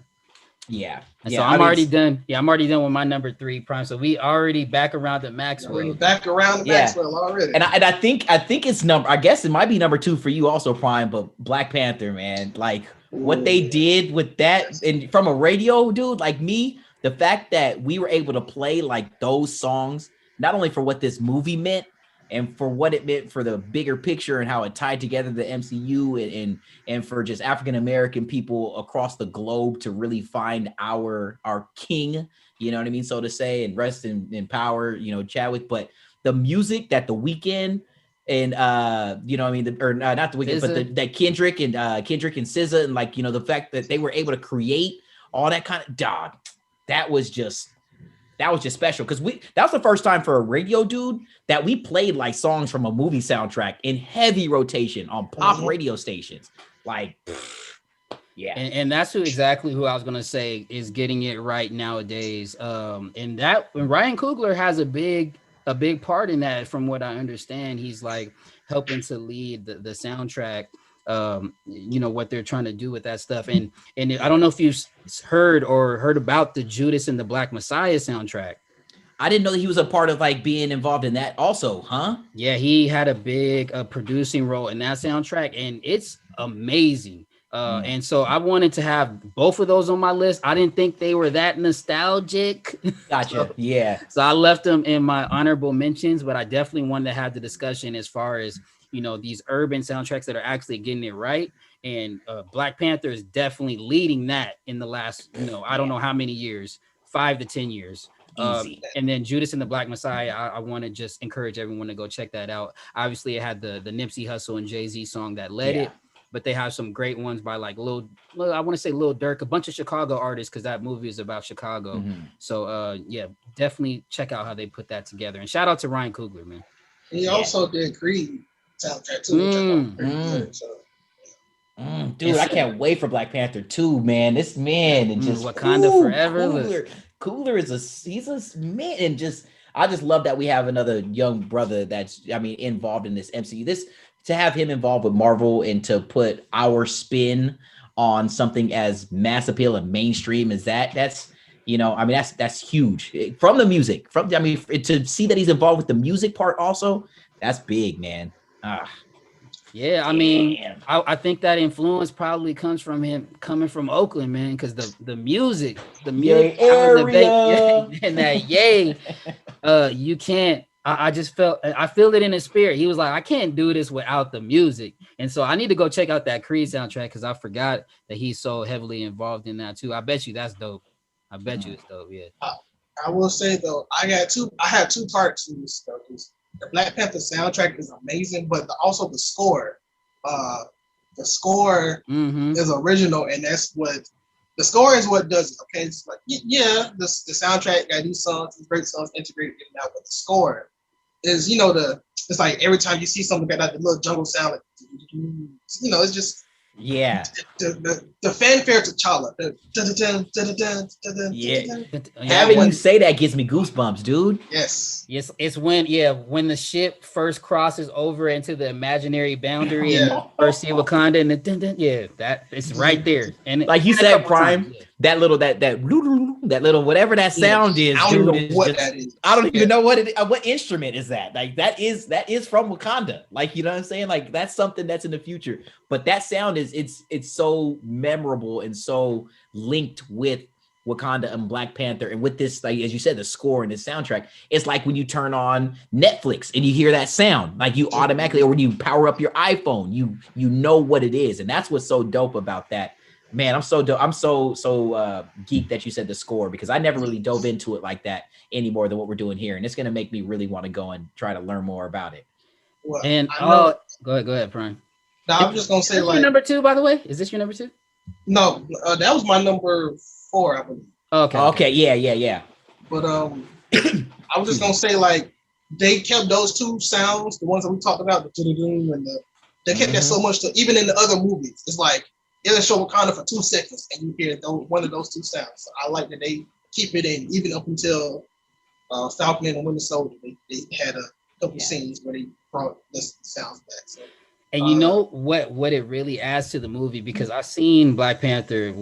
Yeah,
and so I'm already done. Yeah, I'm already done with my number 3 prime. So we already back around to Maxwell.
Maxwell already.
And I think it's number. I guess it might be number 2 for you also, Prime. But Black Panther, man, like what they did with that, and from a radio dude like me, the fact that we were able to play like those songs, not only for what this movie meant and for what it meant for the bigger picture and how it tied together the MCU and for just African American people across the globe to really find our king, you know what I mean, so to say, and rest in power, you know, Chadwick. But the music that The Weeknd and you know what I mean, not The Weeknd, but that Kendrick and SZA, and like, you know, the fact that they were able to create all that kind of dog, that was just special, because that was the first time for a radio dude that we played like songs from a movie soundtrack in heavy rotation on pop radio stations. Like, yeah.
And that's exactly who I was gonna say is getting it right nowadays. And Ryan Coogler has a big part in that, from what I understand. He's like helping to lead the soundtrack. You know what they're trying to do with that stuff, and I don't know if you've heard about the Judas and the Black Messiah soundtrack.
I didn't know that he was a part of like being involved in that also, huh?
Yeah, he had a big producing role in that soundtrack, and it's amazing. And so I wanted to have both of those on my list. I didn't think they were that nostalgic.
Gotcha. Yeah.
So I left them in my honorable mentions, but I definitely wanted to have the discussion as far as, you know, these urban soundtracks that are actually getting it right. And Black Panther is definitely leading that in the last, you know, I don't know how many years, 5 to 10 years. And then Judas and the Black Messiah, I want to just encourage everyone to go check that out. Obviously, it had the Nipsey Hussle and Jay-Z song that led it, but they have some great ones by like Lil Durk, a bunch of Chicago artists, because that movie is about Chicago.
Mm-hmm.
So yeah, definitely check out how they put that together. And shout out to Ryan Coogler, man.
He also did Creed soundtrack too.
Dude, I can't wait for Black Panther 2, man. This man and just
Wakanda forever.
Cooler he's a man, and I just love that we have another young brother that's, I mean, involved in this MCU. To have him involved with Marvel and to put our spin on something as mass appeal and mainstream as that's, you know, I mean, that's huge. From the music, to see that he's involved with the music part also, that's big, man.
Yeah, I mean, I think that influence probably comes from him coming from Oakland, man, because the music
area
and that you can't. I feel it in his spirit. He was like, I can't do this without the music, and so I need to go check out that Creed soundtrack, because I forgot that he's so heavily involved in that too. I bet you that's dope. I bet you it's dope. Yeah.
I will say though, I had two parts to this stuff. The Black Panther soundtrack is amazing, but also the score. The score is original, and that's what the score is what does it. Okay, it's like the soundtrack got these songs, these great songs integrated in and out, but the score is, you know, it's like every time you see something got like the little jungle sound, like, you know, it's just the fanfare to T'Challa.
Having you say that gives me goosebumps, dude.
Yes,
it's when the ship first crosses over into the imaginary boundary and first see Wakanda, and that it's right there. And
like you said, Prime, that little whatever that sound is,
I don't know what that is.
I don't even know what instrument is that. Like that is from Wakanda. Like, you know what I'm saying? Like that's something that's in the future. But that sound is it's so memorable and so linked with Wakanda and Black Panther, and with this, like as you said, the score and the soundtrack. It's like when you turn on Netflix and you hear that sound, like you automatically, or when you power up your iPhone, you know what it is, and that's what's so dope about that. Man, I'm so dope. I'm so geeked that you said the score, because I never really dove into it like that any more than what we're doing here, and it's gonna make me really want to go and try to learn more about it.
Well, and go ahead, Brian.
No, I'm just gonna say, like,
your number 2, by the way. Is this your number 2?
No, that was my number 4, I believe.
Okay, yeah.
But I was just gonna say, like, they kept those two sounds, the ones that we talked about, the and they kept that so much. Even in the other movies, it's like it'll show Wakanda for 2 seconds, and you hear one of those two sounds. So I like that they keep it in, even up until Falcon and the Winter Soldier. They had a couple scenes where they brought the sounds back. So,
and you know what it really adds to the movie, because I've seen Black Panther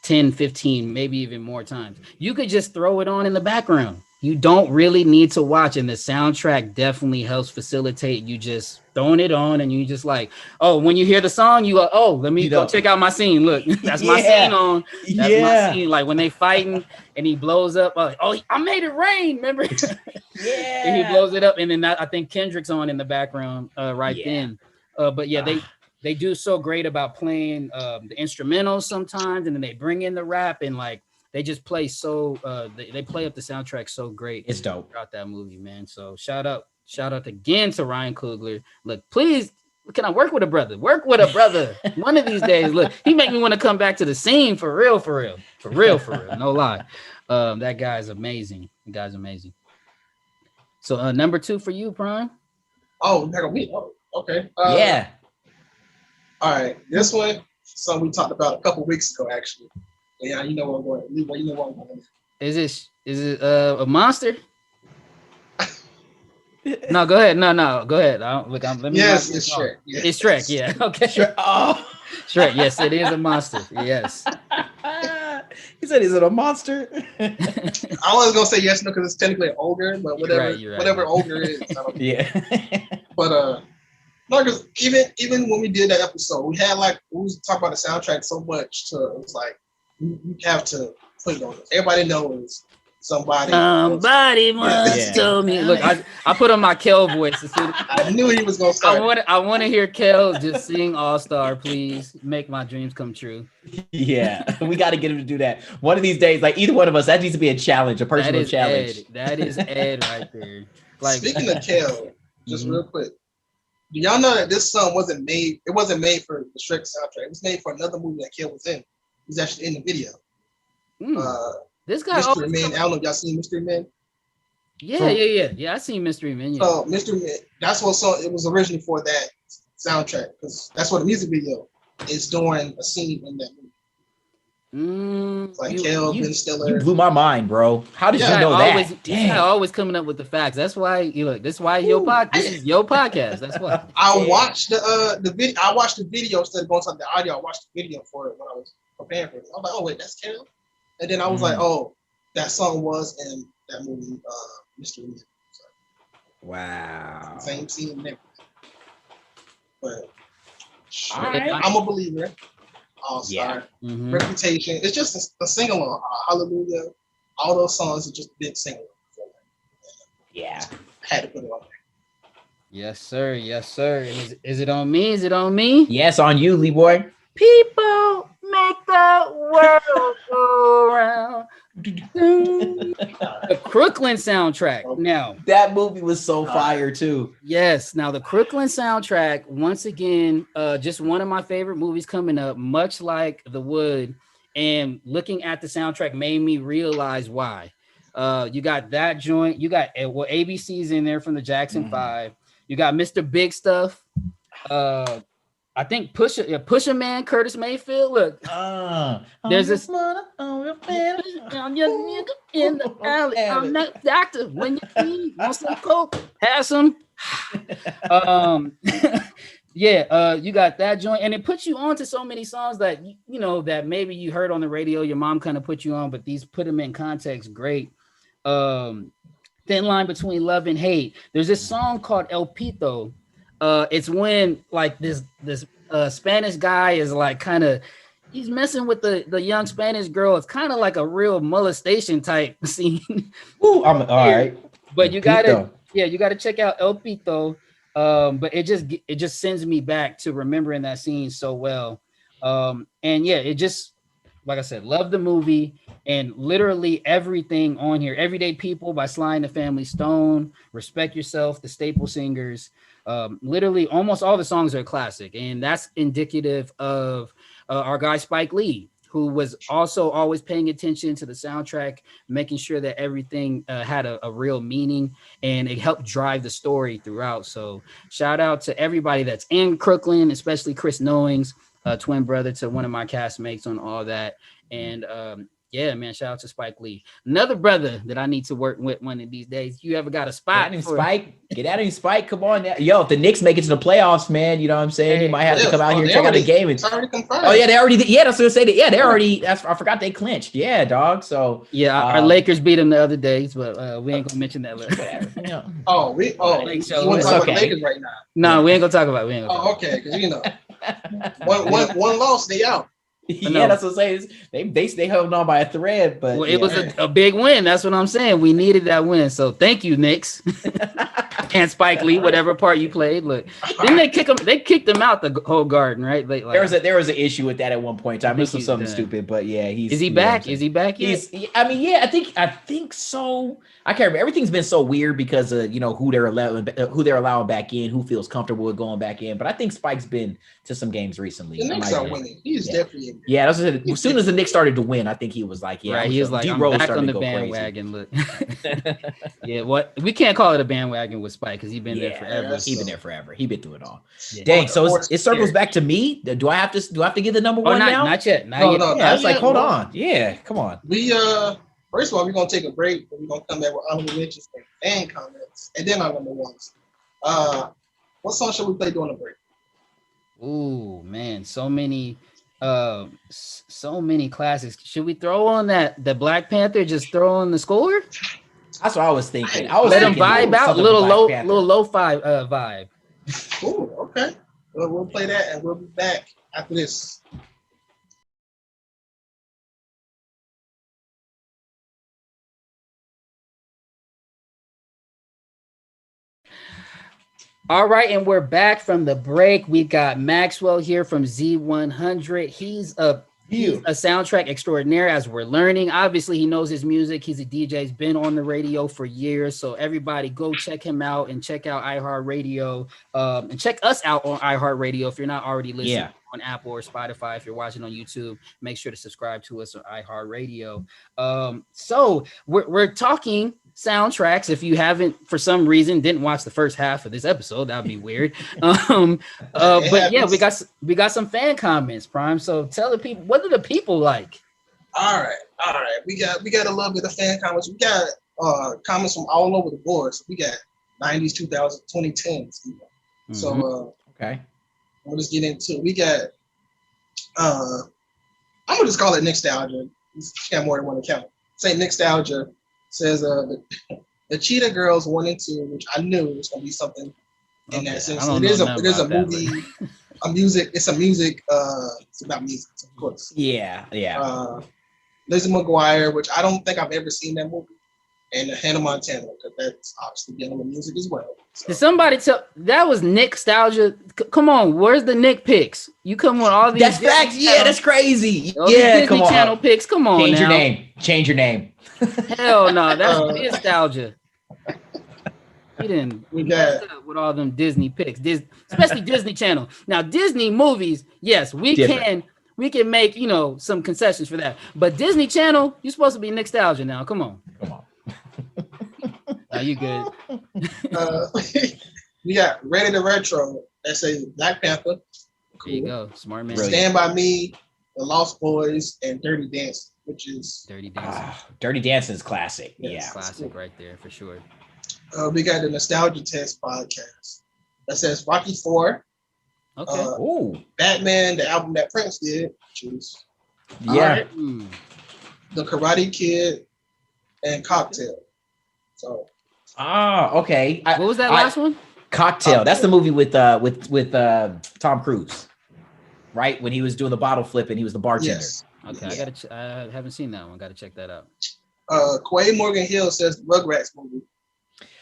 10, 15, maybe even more times. You could just throw it on in the background. You don't really need to watch, and the soundtrack definitely helps facilitate you just throwing it on, and you just like, oh, when you hear the song, you go, oh, let me go check out my scene. Look, that's my scene on. That's my scene. Like when they fighting and he blows up, oh, I made it rain. Remember? And he blows it up, and then I think Kendrick's on in the background then. But yeah, they do so great about playing the instrumentals sometimes, and then they bring in the rap, and like they just play they play up the soundtrack so great.
It's dope
throughout that movie, man. So shout out again to Ryan Coogler. Look, please, can I work with a brother? Work with a brother. One of these days. Look, he make me want to come back to the scene for real. No lie. That guy's amazing. The guy's amazing. So number 2 for you, Prime.
Oh, okay.
Yeah.
All right. This one, something we talked about a couple weeks ago, actually. Yeah, you know what I'm going. Leeboy, you know what I'm going. Is
it a monster? No, go ahead. No, go ahead.
Yes, it's Shrek.
Yes. It's Shrek. Yeah. Okay. Shrek. Oh, Shrek. Yes, it is a monster. Yes.
He said, "Is it a monster?"
I was gonna say yes, no, because it's technically an ogre, but whatever ogre is. But no, because even when we did that episode, we was talking about the soundtrack so much to it was like you have to put it on. Everybody knows somebody
once told me. Look, I put on my Kel voice as soon as
I knew he was gonna start.
I want to hear Kel just sing All Star. Please make my dreams come true.
Yeah, we got to get him to do that one of these days. Like either one of us, that needs to be a challenge, a personal challenge.
That is Ed right there. Like
speaking of Kel, just real quick. Do y'all know that this song wasn't made? It wasn't made for the Shrek soundtrack. It was made for another movie that Kel was in. He was actually in the video.
This guy,
Mystery Man. I don't know if y'all seen Mystery Man.
Yeah. I seen Mystery Man. Yeah.
So Mystery Man. That's what song it was originally for that soundtrack, because that's what the music video is during a scene in that movie. Like Kel, Ben Stiller.
You blew my mind, bro. How did you know that?
This guy always coming up with the facts. That's why this is your podcast. This is your podcast. That's why.
I watched the video. I watched the video instead of going to the audio. I watched the video for it when I was preparing for it. I was like, oh wait, that's Kel. And then I was like, oh, that song was in that movie, Mystery Man. So,
wow.
Same scene and everything. But I'm a believer. All-Star, Reputation. It's just a sing-along. Hallelujah. All those songs are just big sing-along.
Yeah.
I had to put it on there.
Yes, sir. Is it on me? Is it on me?
Yes, on you, Leeboy.
People make the world go round. The Crooklyn soundtrack. Now
that movie was so fire too.
Yes. Now the Crooklyn soundtrack, once again, just one of my favorite movies coming up, much like The Wood. And looking at the soundtrack made me realize why. You got that joint. You got ABC's in there from the Jackson 5. You got Mr. Big Stuff. I think Pusha Man, Curtis Mayfield. Look, there's this in the alley. I'm not doctor. When you want some coke, have some. You got that joint, and it puts you on to so many songs that that maybe you heard on the radio. Your mom kind of put you on, but these put them in context. Great. Thin line between love and hate. There's this song called El Pito. It's when like this Spanish guy is like he's messing with the young Spanish girl. It's kind of like a real molestation type scene.
Ooh, I'm all right.
But you gotta check out El Pito. But it just sends me back to remembering that scene so well. It just, like I said, love the movie and literally everything on here. Everyday People by Sly and the Family Stone, Respect Yourself, the Staple Singers. Literally almost all the songs are classic, and that's indicative of our guy Spike Lee, who was also always paying attention to the soundtrack, making sure that everything had a real meaning, and it helped drive the story throughout. So shout out to everybody that's in Crooklyn, especially Chris Knowings, twin brother to one of my castmates on all that. And Yeah, man. Shout out to Spike Lee. Another brother that I need to work with one of these days. You ever got a spot?
Get out of him, Spike. Come on now. Yo, if the Knicks make it to the playoffs, man, you know what I'm saying? You might have to come out here and check out the game. It's
already confirmed.
Oh, yeah, they already did. Yeah, that's what I said. Yeah, they already, I forgot they clinched. Yeah, dog. So
yeah, our Lakers beat them the other days, but we ain't gonna mention that later.
Yeah. You want to talk about Lakers right now?
No, we ain't gonna talk about it.
Okay, because one loss, they out.
Yeah, that's what I'm saying. They held on by a thread, but
it was a big win. That's what I'm saying. We needed that win. So thank you, Knicks. And Spike Lee, whatever part you played. Look, didn't they kick him? They kicked him out the whole garden, right? There
was an issue with that at one point in time. This was something stupid, but yeah,
is he back? Is he back yet?
I think so. I can't remember. Everything's been so weird because of who they're allowing back in, who feels comfortable with going back in. But I think Spike's been to some games recently.
The Knicks are winning. He's definitely in.
Yeah, that's what I said. As soon as the Knicks started to win, I think he was like,
right. He was like, I'm back on the bandwagon. Look, yeah, what we can't call it a bandwagon with Spike because he's been there forever.
He's been there forever. He's been through it all. Yeah. Dang. So it circles back to me. Do I have to get the number one now?
Not yet.
No, I was like, hold on. Yeah, come on.
We first of all, we're gonna take a break, but we're gonna come back with honorable mentions and fan comments, and then our number ones. What song should we play during the break?
Ooh, man, so many classics. Should we throw on the Black Panther? Just throw on the score.
That's what I was thinking.
Let them vibe out, little lo-fi vibe.
Ooh, okay. Well, we'll play that, and we'll be back after this.
All right, and we're back from the break. We got Maxwell here from Z100. He's a soundtrack extraordinaire, as we're learning. Obviously, he knows his music. He's a DJ. He's been on the radio for years. So everybody go check him out and check out iHeartRadio. And check us out on iHeartRadio if you're not already listening on Apple or Spotify. If you're watching on YouTube, make sure to subscribe to us on iHeartRadio. So we're talking soundtracks. If you haven't, for some reason, didn't watch the first half of this episode, that'd be weird. But yeah, we got some fan comments, Prime. So tell the people, what do the people like?
All right. We got a little bit of fan comments. We got comments from all over the board. So we got 90s, 2000s, 2010s. Mm-hmm. So
okay,
we'll just get into it. We got I'm gonna just call it nostalgia. It's got more than one account. Say nostalgia. Says the Cheetah Girls 1 and 2, which I knew was gonna be something in that sense. It is a movie, It's about music, of course.
Yeah.
Lizzie McGuire, which I don't think I've ever seen that movie, and Hannah Montana, because that's obviously dealing with music as well. So.
Did somebody tell that was nostalgia? Come on, where's the Nick picks? You come on all these.
That's facts. Yeah, that's crazy.
Disney Channel picks. Come on,
Change your name.
Hell no, that's nostalgia. We didn't. We got with all them Disney picks, especially Disney Channel. Now Disney movies, yes, we can make some concessions for that. But Disney Channel, you're supposed to be nostalgia now. Come on. Are you good?
We got Ready to Retro. That says Black Panther.
Cool. There you go, smart man.
Stand By Me, The Lost Boys, and Dirty Dancing, which is
Dirty Dancing.
Dirty Dancing is classic. Yeah,
classic right there for sure.
We got the Nostalgia Test podcast that says Rocky 4.
Okay.
Batman, the album that Prince did, which is
The
Karate Kid, and Cocktail. So.
Okay.
What was that last one?
Cocktail. That's the movie with Tom Cruise, right? When he was doing the bottle flip and he was the bartender.
Yes.
Okay, I haven't seen that one. Got to check that out.
Quay Morgan Hill says the Rugrats movie.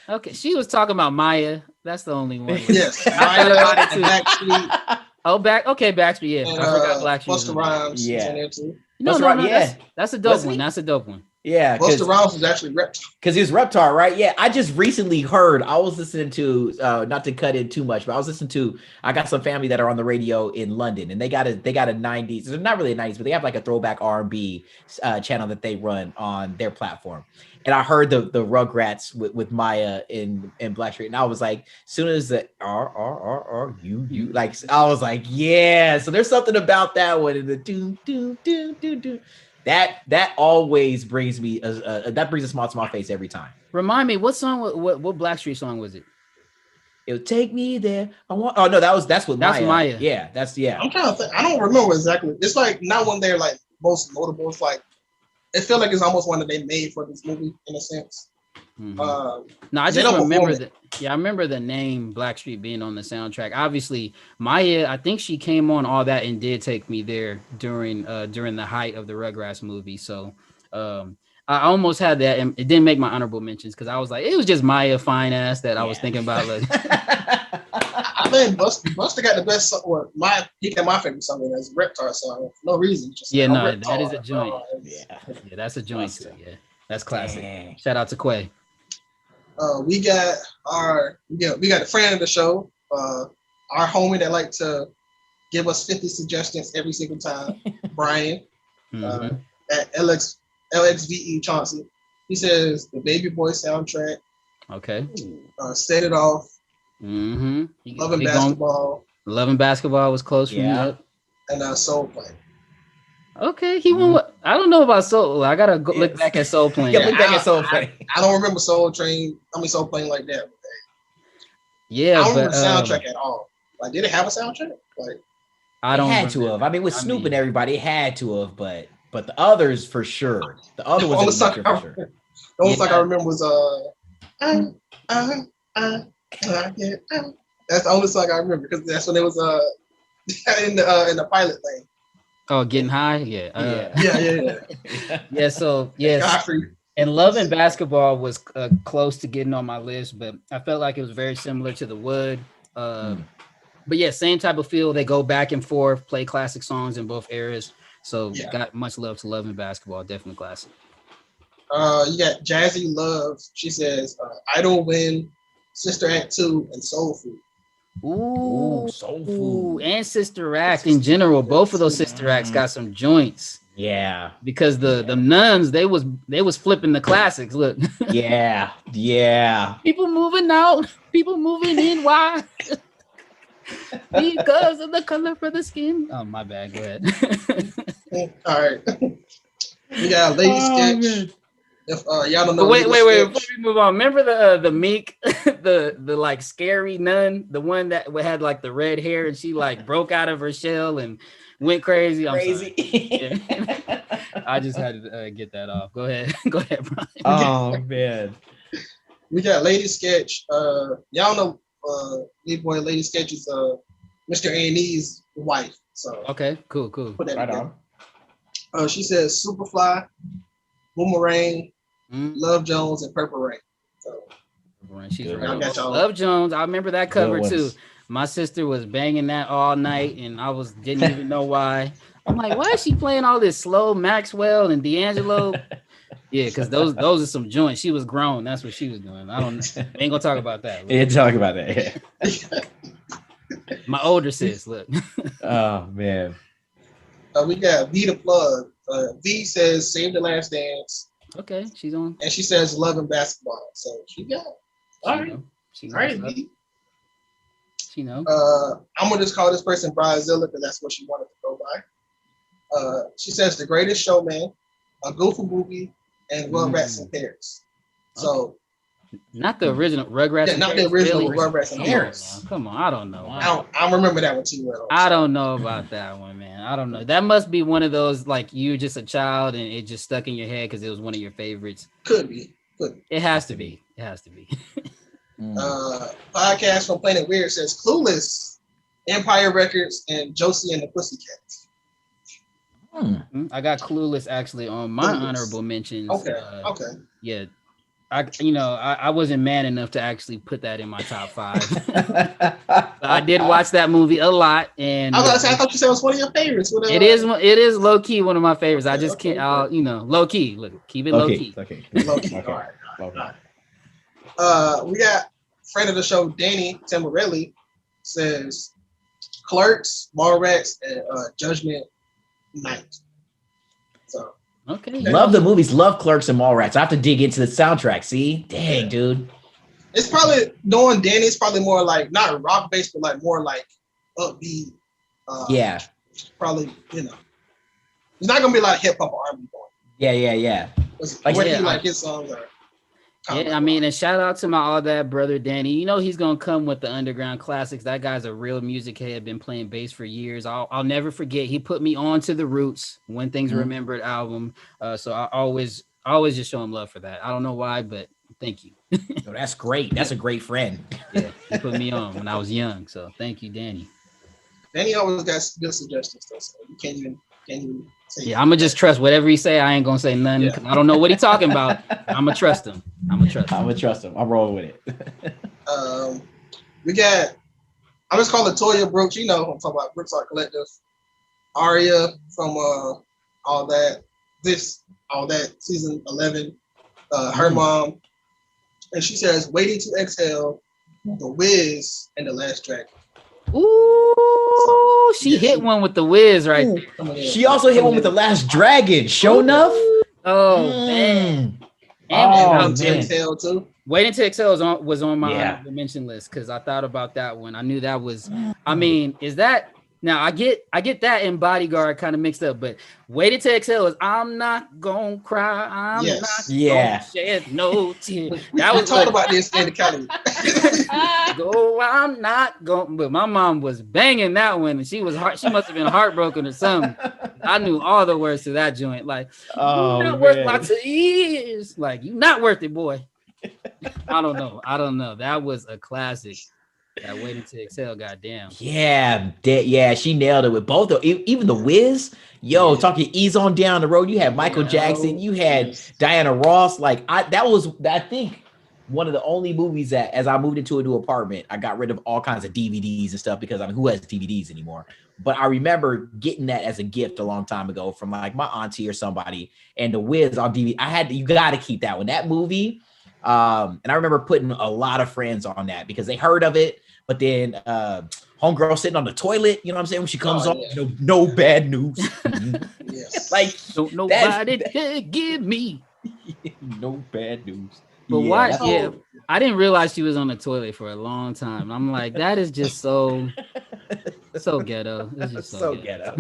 Okay, she was talking about Maya. That's the only one.
Yes.
Maya
too. Backstreet.
Backstreet. Yeah,
and,
I forgot Blackstreet.
Busta Rhymes.
Yeah.
In there too.
No. That's a dope one. That's a dope one.
Yeah,
Busta Rhymes was actually Reptar.
Because he was Reptar, right? Yeah, I just recently heard. I was listening to, not to cut in too much, but I was listening to. I got some family that are on the radio in London, and they got a 90s. They're not really a 90s, but they have like a throwback R&B channel that they run on their platform. And I heard the Rugrats with Maya in Blackstreet, and I was like, as soon as the you like, I was like, yeah. So there's something about that one, and the do. that always brings me that brings a smile to my face every time.
Remind me, what song? What Blackstreet song was it?
It'll take me there. Oh no, that's Maya. Yeah,
I'm trying to think. I don't remember exactly. It's like not one they're like most notable. It's like it felt like it's almost one that they made for this movie in a sense.
No, I just remember that. Yeah, I remember the name Blackstreet being on the soundtrack. Obviously, Maya, I think she came on All That and Did Take Me There during the height of the Rugrats movie. So I almost had that, and it didn't make my honorable mentions because I was like, it was just Maya fine ass that I was thinking about. Like,
I think Busta got the best song. Well, he got my favorite song as Reptar song. For no reason. Just
that is a joint. Yeah, that's a joint. So, yeah, that's classic. Dang. Shout out to Quay.
We got a friend of the show, our homie that like to give us 50 suggestions every single time, Brian, at LXVE Chauncey. He says the Baby Boy soundtrack.
Okay.
Set It Off. Loving Basketball.
Loving Basketball was close for me. And
Soul Plane.
Okay, he won. I don't know about Soul. I gotta go look back at Soul Plane.
Look back at Soul Plane.
I don't remember Soul Plane like that.
Yeah,
I don't remember the soundtrack at all. Like, did it have a soundtrack? Like,
I don't. It had to have. I mean, with Snoop and everybody, it had to have. But the others for sure. The other ones for sure.
The only song I remember was That's the only song I remember because that's when it was in the pilot thing.
Oh, Getting High? Yeah. Yeah, so, yes. And Loving Basketball was close to getting on my list, but I felt like it was very similar to The Wood. But yeah, same type of feel. They go back and forth, play classic songs in both eras. So got much love to Loving Basketball. Definitely classic.
You got Jazzy Love. She says, Idol Win, Sister Act 2, and Soul Food.
Ooh, Soul Food. And Sister Act in general. Both of those Sister Acts got some joints.
Yeah.
Because the nuns, they was flipping the classics. Look.
Yeah.
People moving out. People moving in. Why? Because of the color for the skin. Oh, my bad. Go ahead.
All right. We got a lady sketch.
Man.
If y'all don't know,
wait, before we move on, remember the Meek, the like scary nun, the one that had like the red hair and she like broke out of her shell and went crazy. I'm sorry. Yeah. I just had to get that off. Go ahead, Brian.
Oh man,
we got lady sketch. Y'all know Leeboy. Lady sketch is Mr. A&E's wife. So
okay, cool.
Put that right on. She says Superfly, Boomerang, Love Jones, and Purple Rain. So,
she's right. Love Jones. I remember that cover too. My sister was banging that all night, and I didn't even know why. I'm like, why is she playing all this slow Maxwell and D'Angelo? Yeah, because those are some joints. She was grown. That's what she was doing. I don't. Ain't gonna talk about that.
Ain't talk about that.
Yeah. My older sis. Look.
Oh man.
We got V the Plug. V says Save the Last Dance.
Okay, she's on.
And she says Loving Basketball. So she got it. All right.
She
all right, V.
She know.
I'm gonna just call this person Brazilla because that's what she wanted to go by. She says The Greatest Showman, A Goofy Movie, and Rugrats in Paris. So
not the original Rugrats.
Yeah, not the original Rugrats in Paris.
Come on, I don't know.
I remember that one too well.
I don't know about that one, man. I don't know. That must be one of those like you're just a child and it just stuck in your head because it was one of your favorites.
Could be.
It has to be.
Podcast from Planet Weird says Clueless, Empire Records, and Josie and the Pussycats.
I got Clueless actually on my honorable mentions.
Okay.
Yeah. I wasn't man enough to actually put that in my top 5. I did watch that movie a lot, and
I thought you said it was one of your favorites.
It is low key one of my favorites. I just can't. Low key. Look, keep it low key.
Okay. Low key. All right. We got friend of the show Danny Tamarelli says Clerks, Mallrats, and Judgment Night. So.
Okay.
Love the movies, love Clerks and Mallrats. I have to dig into the soundtrack. See? Dang, dude.
It's probably knowing Danny's probably more like not rock based, but like more like upbeat.
Yeah.
Probably, it's not gonna be a lot of hip hop or R&B going
Yeah.
Like his songs are.
Yeah, I mean, and shout out to my all that brother Danny. You know he's gonna come with the underground classics. That guy's a real music head. Been playing bass for years. I'll never forget. He put me on to the Roots When Things Remembered album. So I always just show him love for that. I don't know why, but thank you.
Oh, that's great. That's a great friend.
Yeah, he put me on when I was young. So thank you, Danny.
Danny always got good suggestions, though, so you can't even say.
Yeah, I'm gonna just trust whatever he say. I ain't gonna say nothing because I don't know what he's talking about. I'm gonna trust him. I'm
rolling with it.
We got. I'm just calling Toya Brooks. You know, I'm talking about Brooks Art Collective. Aria from all that season 11. Her mom, and she says, "Waiting to Exhale," The Wiz, and The Last Dragon.
Ooh, she hit one with The Wiz right there.
She also hit one with The Last Dragon. Show enough.
Oh man.
And to Exhale too.
Waiting to Exhale was on my mention list because I thought about that one. I knew that was. I mean, is that now? I get that in Bodyguard kind of mixed up, but Waiting to Exhale is I'm not gonna cry. I'm not gonna shed no tears. That was
talking about this in the Academy.
Go, I'm not going. But my mom was banging that one, and she must have been heartbroken or something. I knew all the words to that joint. Like, you not worth lots of years. Like, you not worth it, boy. I don't know. That was a classic. That Waiting to Exhale, goddamn.
Yeah, she nailed it with both of even The Wiz. Talking Ease On Down the Road. You had Michael Jackson. You had Diana Ross. Like that was I think one of the only movies that, as I moved into a new apartment, I got rid of all kinds of DVDs and stuff because who has DVDs anymore? But I remember getting that as a gift a long time ago from like my auntie or somebody, and The Wiz on DVD. You got to keep that one. That movie. And I remember putting a lot of friends on that because they heard of it. But then homegirl sitting on the toilet, you know what I'm saying? When she comes on, no bad news.
Yes.
Like, don't nobody give me.
No bad news.
But why? Yeah, I didn't realize she was on the toilet for a long time. I'm like, that is just so ghetto. It's just so ghetto.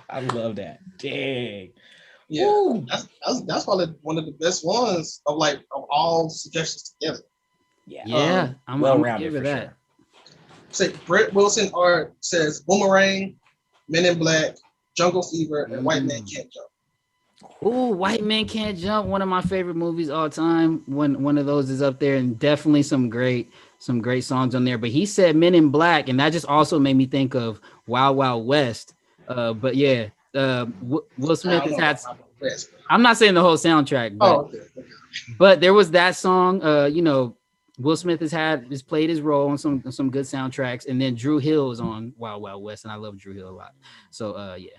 I love that. Dang.
Yeah, that's probably one of the best ones of all suggestions together.
Yeah, I'm well-rounded for that.
Say Brett Wilson Art says Boomerang, Men in Black, Jungle Fever, and White Man Can't Jump.
Ooh, White Man Can't Jump, one of my favorite movies all time. One of those is up there, and definitely some great songs on there. But he said Men in Black, and that just also made me think of Wild Wild West. But yeah, Will Smith has had. I'm not saying the whole soundtrack, but there was that song. Will Smith has played his role on some good soundtracks, and then Drew Hill is on Wild Wild West, and I love Drew Hill a lot. So
the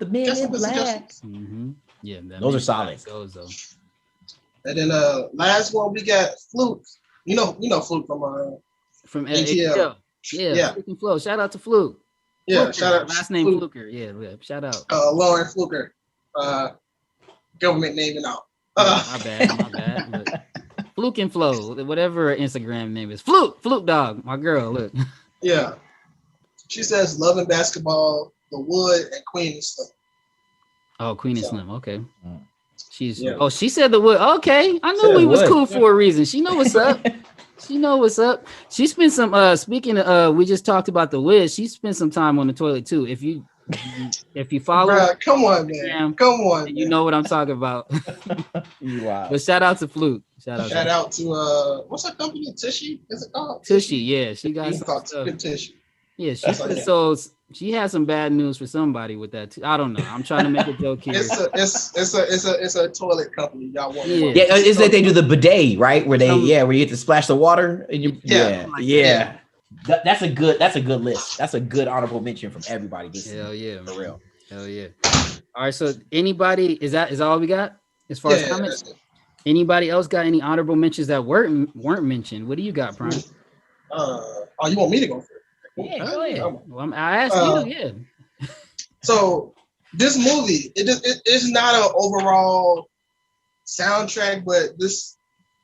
Men in Black.
Mm-hmm. Yeah,
those are solid.
And then last one we got Fluke. You know Fluke from ATL.
Yeah. Fluke and Flow. Shout out to Fluke.
Yeah,
Fluker.
shout out.
Last name
Fluke.
Fluker. Yeah, shout out.
Lauren Fluker. Government name and all.
My bad. But Fluke and Flow, whatever her Instagram name is. Fluke Dog, my girl. Look.
Yeah. She says Love and Basketball, The Wood, and Queen and Slim.
Oh, Queen and Slim. Okay. She said The Wood. Okay, I knew we was cool for a reason. She know what's up. She spent some. Speaking of, we just talked about The Wiz. She spent some time on the toilet too. If you follow,
bruh, come on, man. Come on,
you know what I'm talking about.
Wow.
But shout out to Fluke.
Shout out to what's that company? Tushy? Is it called?
Tushy. Yeah, she got some stuff.
Tushy.
Yeah, she had some bad news for somebody with that. I don't know. I'm trying to make a joke here.
It's a toilet company. Y'all want?
Yeah, it's that they do the bidet, right? Where where you get to splash the water and you. Yeah. That's a good list. That's a good honorable mention from everybody.
Hell yeah,
for real.
Hell yeah. All right, so anybody is that all we got as far as comments? Anybody else got any honorable mentions that weren't mentioned? What do you got, Prime?
You want me to go first?
Yeah, go ahead. Well, I asked you. Yeah.
So this movie, it's not an overall soundtrack, but this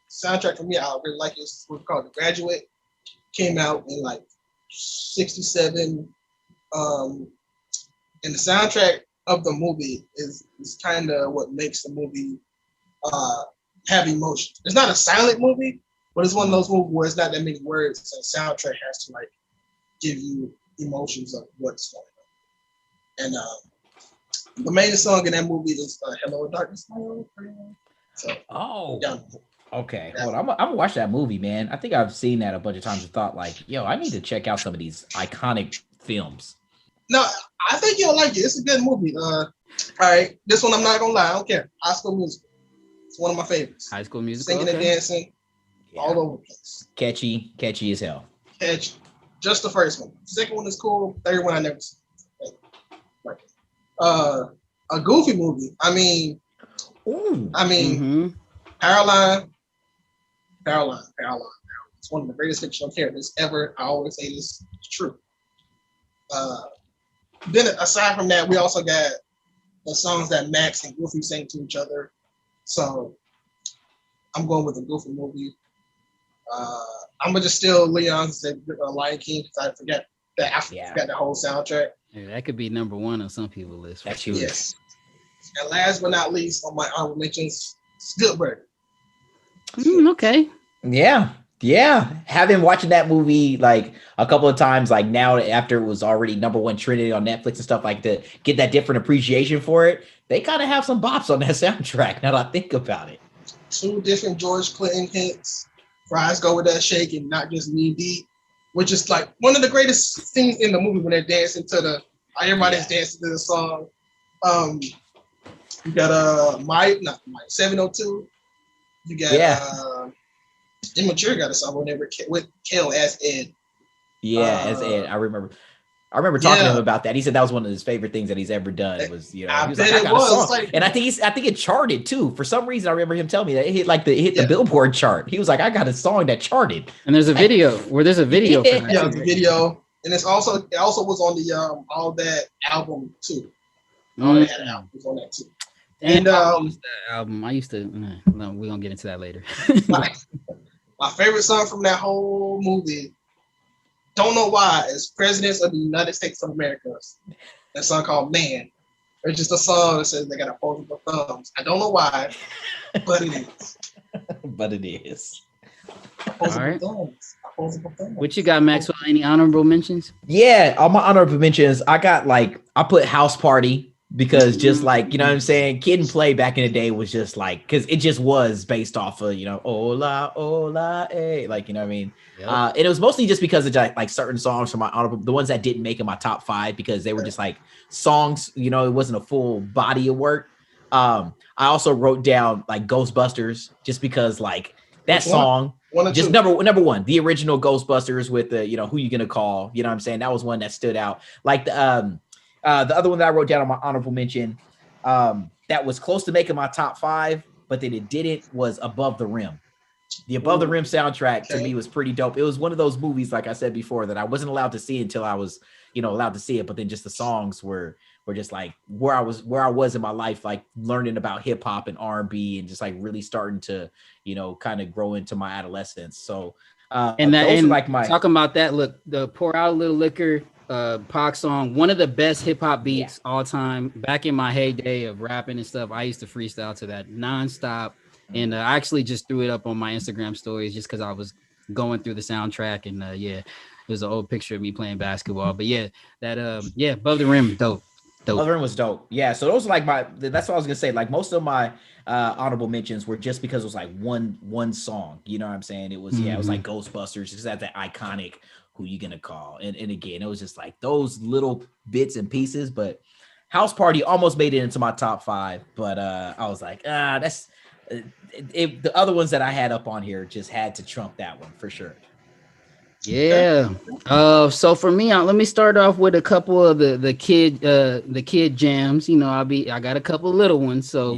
soundtrack for me, I really like it. It's what's called The Graduate. Came out in like 1967. And the soundtrack of the movie is kind of what makes the movie have emotion. It's not a silent movie, but it's one of those movies where it's not that many words. So the soundtrack has to like give you emotions of what's going on. And the main song in that movie is "Hello Darkness." So,
okay. Hold on. I'm gonna watch that movie, man. I think I've seen that a bunch of times and thought like, yo, I need to check out some of these iconic films.
No, I think you'll like it. It's a good movie. All right, this one I'm not gonna lie. I don't care. High School Musical. It's one of my favorites.
High School Musical.
Singing and dancing, all over the place.
Catchy as hell.
Catchy. Just the first one. Second one is cool. Third one I never seen. Like, a Goofy movie. I mean, Caroline. It's one of the greatest fictional characters ever. I always say this is true. Then aside from that, we also got the songs that Max and Goofy sing to each other. So I'm going with the Goofy movie. I'm gonna just steal Leon's Lion King because I forgot the whole soundtrack.
Yeah, that could be number one on some people's list.
That's huge.
Yes. And last but not least, on my honorable mentions, Good Burger.
Okay.
Yeah. Having watching that movie like a couple of times, like now after it was already number one trending on Netflix and stuff like that, get that different appreciation for it. They kind of have some bops on that soundtrack now that I think about it.
2 different George Clinton hits. Fries go with that shake and not just knee deep, which is like one of the greatest scenes in the movie when they're dancing to everybody's dancing to the song. You got Mike 702. You got Immature got a song on there with Kel as Ed.
As Ed. I remember talking to him about that. He said that was one of his favorite things that he's ever done. He was like, I got a song. Like, and I think it charted too. For some reason, I remember him telling me that it hit the Billboard chart. He was like, I got a song that charted.
And there's a video for that.
Yeah, the video. And it also was on the All That album too. All That album was on that too. And
that album, I used to. No, we're gonna get into that later.
My favorite song from that whole movie, don't know why, is Presidents of the United States of America. That song called Man. It's just a song that says they got opposable thumbs. I don't know why, but it is.
But it is.
Opposable thumbs.
What you got, Maxwell? Any honorable mentions?
Yeah, all my honorable mentions. I put House Party. Because just like, you know what I'm saying, Kid and Play back in the day was just like, because it just was based off of, hola, hola, eh, like, you know what I mean? Yep. And it was mostly just because of like certain songs from my honorable, the ones that didn't make in my top 5 because they were just like songs, it wasn't a full body of work. I also wrote down like Ghostbusters just because like that song, just number one, the original Ghostbusters with the, Who You Gonna Call, you know what I'm saying? That was one that stood out. Like the other one that I wrote down on my honorable mention that was close to making my top 5, but then it didn't, was Above the Rim. The Above the Rim soundtrack to me was pretty dope. It was one of those movies, like I said before, that I wasn't allowed to see until I was, allowed to see it. But then just the songs were just like where I was in my life, like learning about hip hop and R&B and just like really starting to, kind of grow into my adolescence. So
and like talking about that, look, the Pour Out a Little Liquor Pac song, one of the best hip hop beats all time. Back in my heyday of rapping and stuff, I used to freestyle to that nonstop, and I actually just threw it up on my Instagram stories just because I was going through the soundtrack, and it was an old picture of me playing basketball. But Above the Rim, dope.
Above the Rim was dope. Yeah, so those are like that's what I was gonna say. Like most of my honorable mentions were just because it was like one song. You know what I'm saying? It was it was like Ghostbusters because that's that iconic. Who You Gonna Call? And again, it was just like those little bits and pieces, but House Party almost made it into my top 5, but I was like, that's the other ones that I had up on here just had to trump that one for sure.
Yeah. So for me, let me start off with a couple of the kid jams. I got a couple little ones, so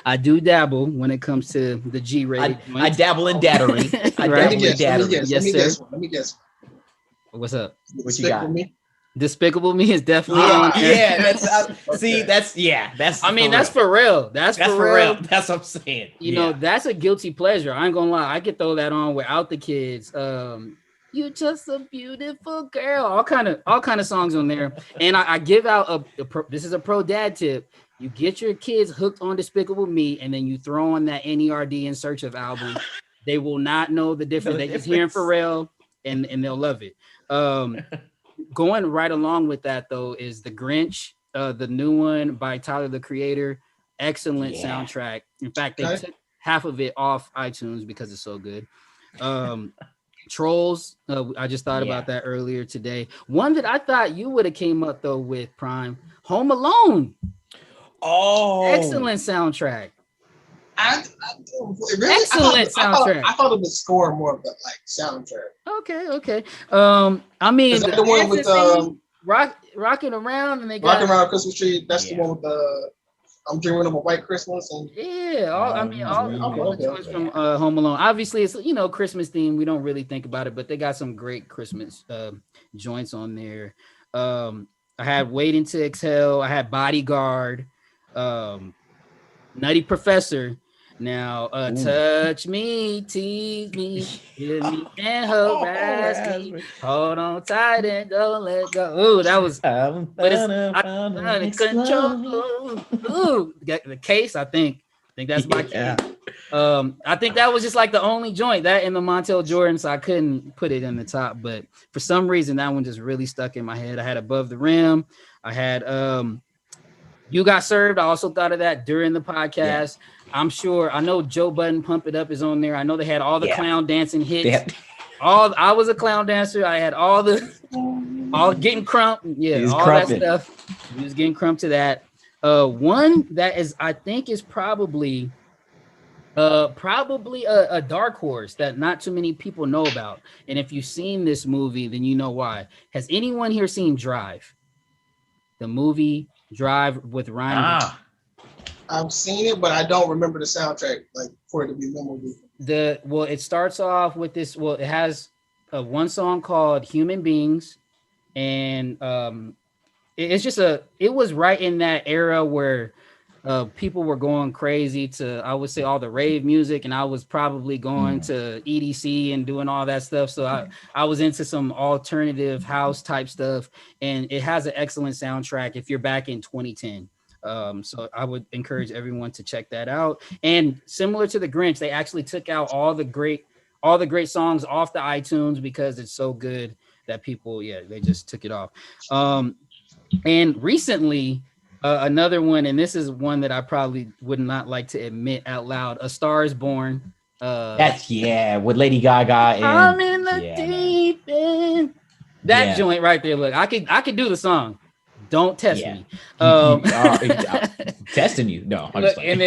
I do dabble when it comes to the G-rated.
I dabble in dattery.
Let me guess.
What's up?
What you got?
Despicable Me is definitely on there.
Yeah, that's.
I mean, that's for real. That's for real.
That's what I'm saying.
That's a guilty pleasure. I ain't gonna lie. I could throw that on without the kids. You just a beautiful girl. All kind of songs on there. And I give out this is a pro dad tip. You get your kids hooked on Despicable Me, and then you throw on that NERD In Search Of album. They will not know the difference. They just hearing Pharrell, and they'll love it. Going right along with that though is The Grinch, the new one by Tyler the Creator. Excellent soundtrack. In fact, they took half of it off iTunes because it's so good. Trolls, I just thought about that earlier today. One that I thought you would have came up though with, Prime, Home Alone. Oh, excellent soundtrack.
Really?
Excellent soundtrack.
I thought it was score more of the like soundtrack.
Okay. I mean,
the one with
rocking around, and they got
rocking around Christmas tree. That's the one with the I'm Dreaming of a White Christmas. And
all the joints from Home Alone. Obviously, it's Christmas theme. We don't really think about it, but they got some great Christmas joints on there. I had Waiting to Exhale. I had Bodyguard, Nutty Professor. Now, touch me, tease me, hit me, and harass me. Hold on tight and don't let go. Ooh, that was. But it's control. Ooh, the Case. I think that's my case. I think that was just like the only joint, that and the Montel Jordan, so I couldn't put it in the top. But for some reason, that one just really stuck in my head. I had Above the Rim. I had You Got Served. I also thought of that during the podcast. Yeah. I know Joe Budden Pump It Up is on there. I know they had all the clown dancing hits. I was a clown dancer. I had all getting crump. Yeah, all crumping. That stuff. He was getting crump to that. One that I think is probably a dark horse that not too many people know about. And if you've seen this movie, then you know why. Has anyone here seen Drive? The movie Drive with Ryan.
I've seen it, but I don't remember the soundtrack like for it to be memorable.
It starts off with this. Well, it has one song called Human Beings, and it was right in that era where people were going crazy to, I would say, all the rave music, and I was probably going to EDC and doing all that stuff. So I was into some alternative house type stuff, and it has an excellent soundtrack if you're back in 2010. So I would encourage everyone to check that out. And similar to The Grinch, they actually took out all the great songs off the iTunes because it's so good that people, they just took it off. And recently, another one, and this is one that I probably would not like to admit out loud, A Star Is Born.
That's with Lady Gaga. And,
I'm in the deep end. That joint right there. Look, I could do the song. Don't test me.
Testing you. No.
Look, and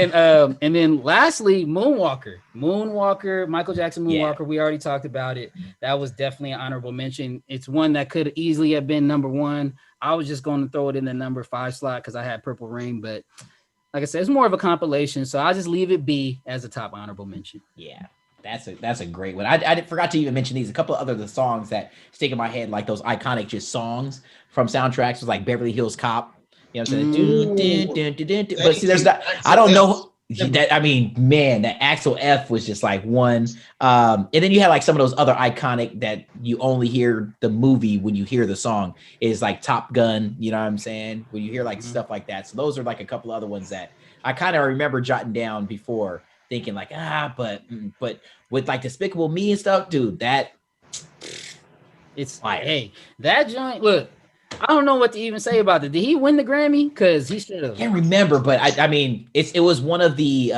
then lastly, Moonwalker, Michael Jackson Moonwalker. We already talked about it. That was definitely an honorable mention. It's one that could easily have been number one. I was just going to throw it in the number 5 slot because I had Purple Rain, but like I said, it's more of a compilation, so I'll just leave it be as a top honorable mention.
Yeah, that's a great one. I forgot to even mention these. A couple of other songs that stick in my head, like those iconic just songs from soundtracks, was like Beverly Hills Cop. You know what I'm saying? But see, there's that. I don't know. That, I mean, man, that Axel F was just like one. And then you had like some of those other iconic that you only hear the movie when you hear the song, is like Top Gun. You know what I'm saying? When you hear like stuff like that. So those are like a couple other ones that I kind of remember jotting down before, thinking like, but with like Despicable Me and stuff, dude, it's like, hey, that joint, look, I don't know what to even say about it. Did he win the Grammy? Because he should have. Can't remember, but I mean, it was one of the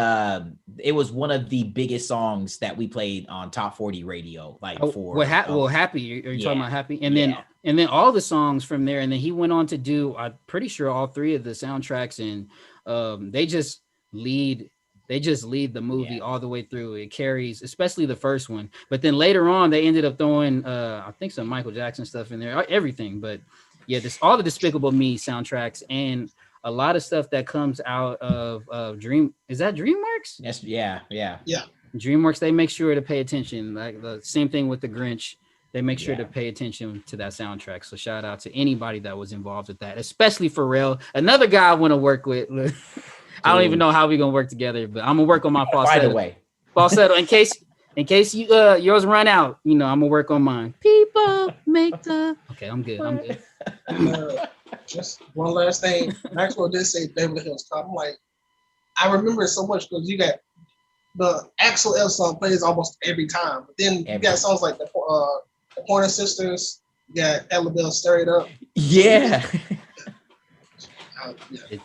biggest songs that we played on Top 40 radio. Like
Happy. Are you talking about Happy? And then all the songs from there. And then he went on to do, I'm pretty sure, all 3 of the soundtracks, and they just lead the movie all the way through. It carries, especially the first one. But then later on, they ended up throwing, I think, some Michael Jackson stuff in there, everything. But yeah, all the Despicable Me soundtracks and a lot of stuff that comes out of Dream. Is that DreamWorks?
Yes. Yeah.
DreamWorks, they make sure to pay attention. Like the same thing with The Grinch. They make sure to pay attention to that soundtrack. So shout out to anybody that was involved with that, especially Pharrell, another guy I want to work with. I don't even know how we're going to work together, but I'm going to work on my falsetto.
By the way.
Falsetto, in case In case you yours run out, I'm gonna work on mine. People make the. Okay, I'm good.
Just one last thing. Maxwell did say Beverly Hills Cop. I'm like, I remember it so much because you got the Axel F song plays almost every time, but then you got songs like the Pointer Sisters. You got Ella Bell Stir It Up.
Yeah.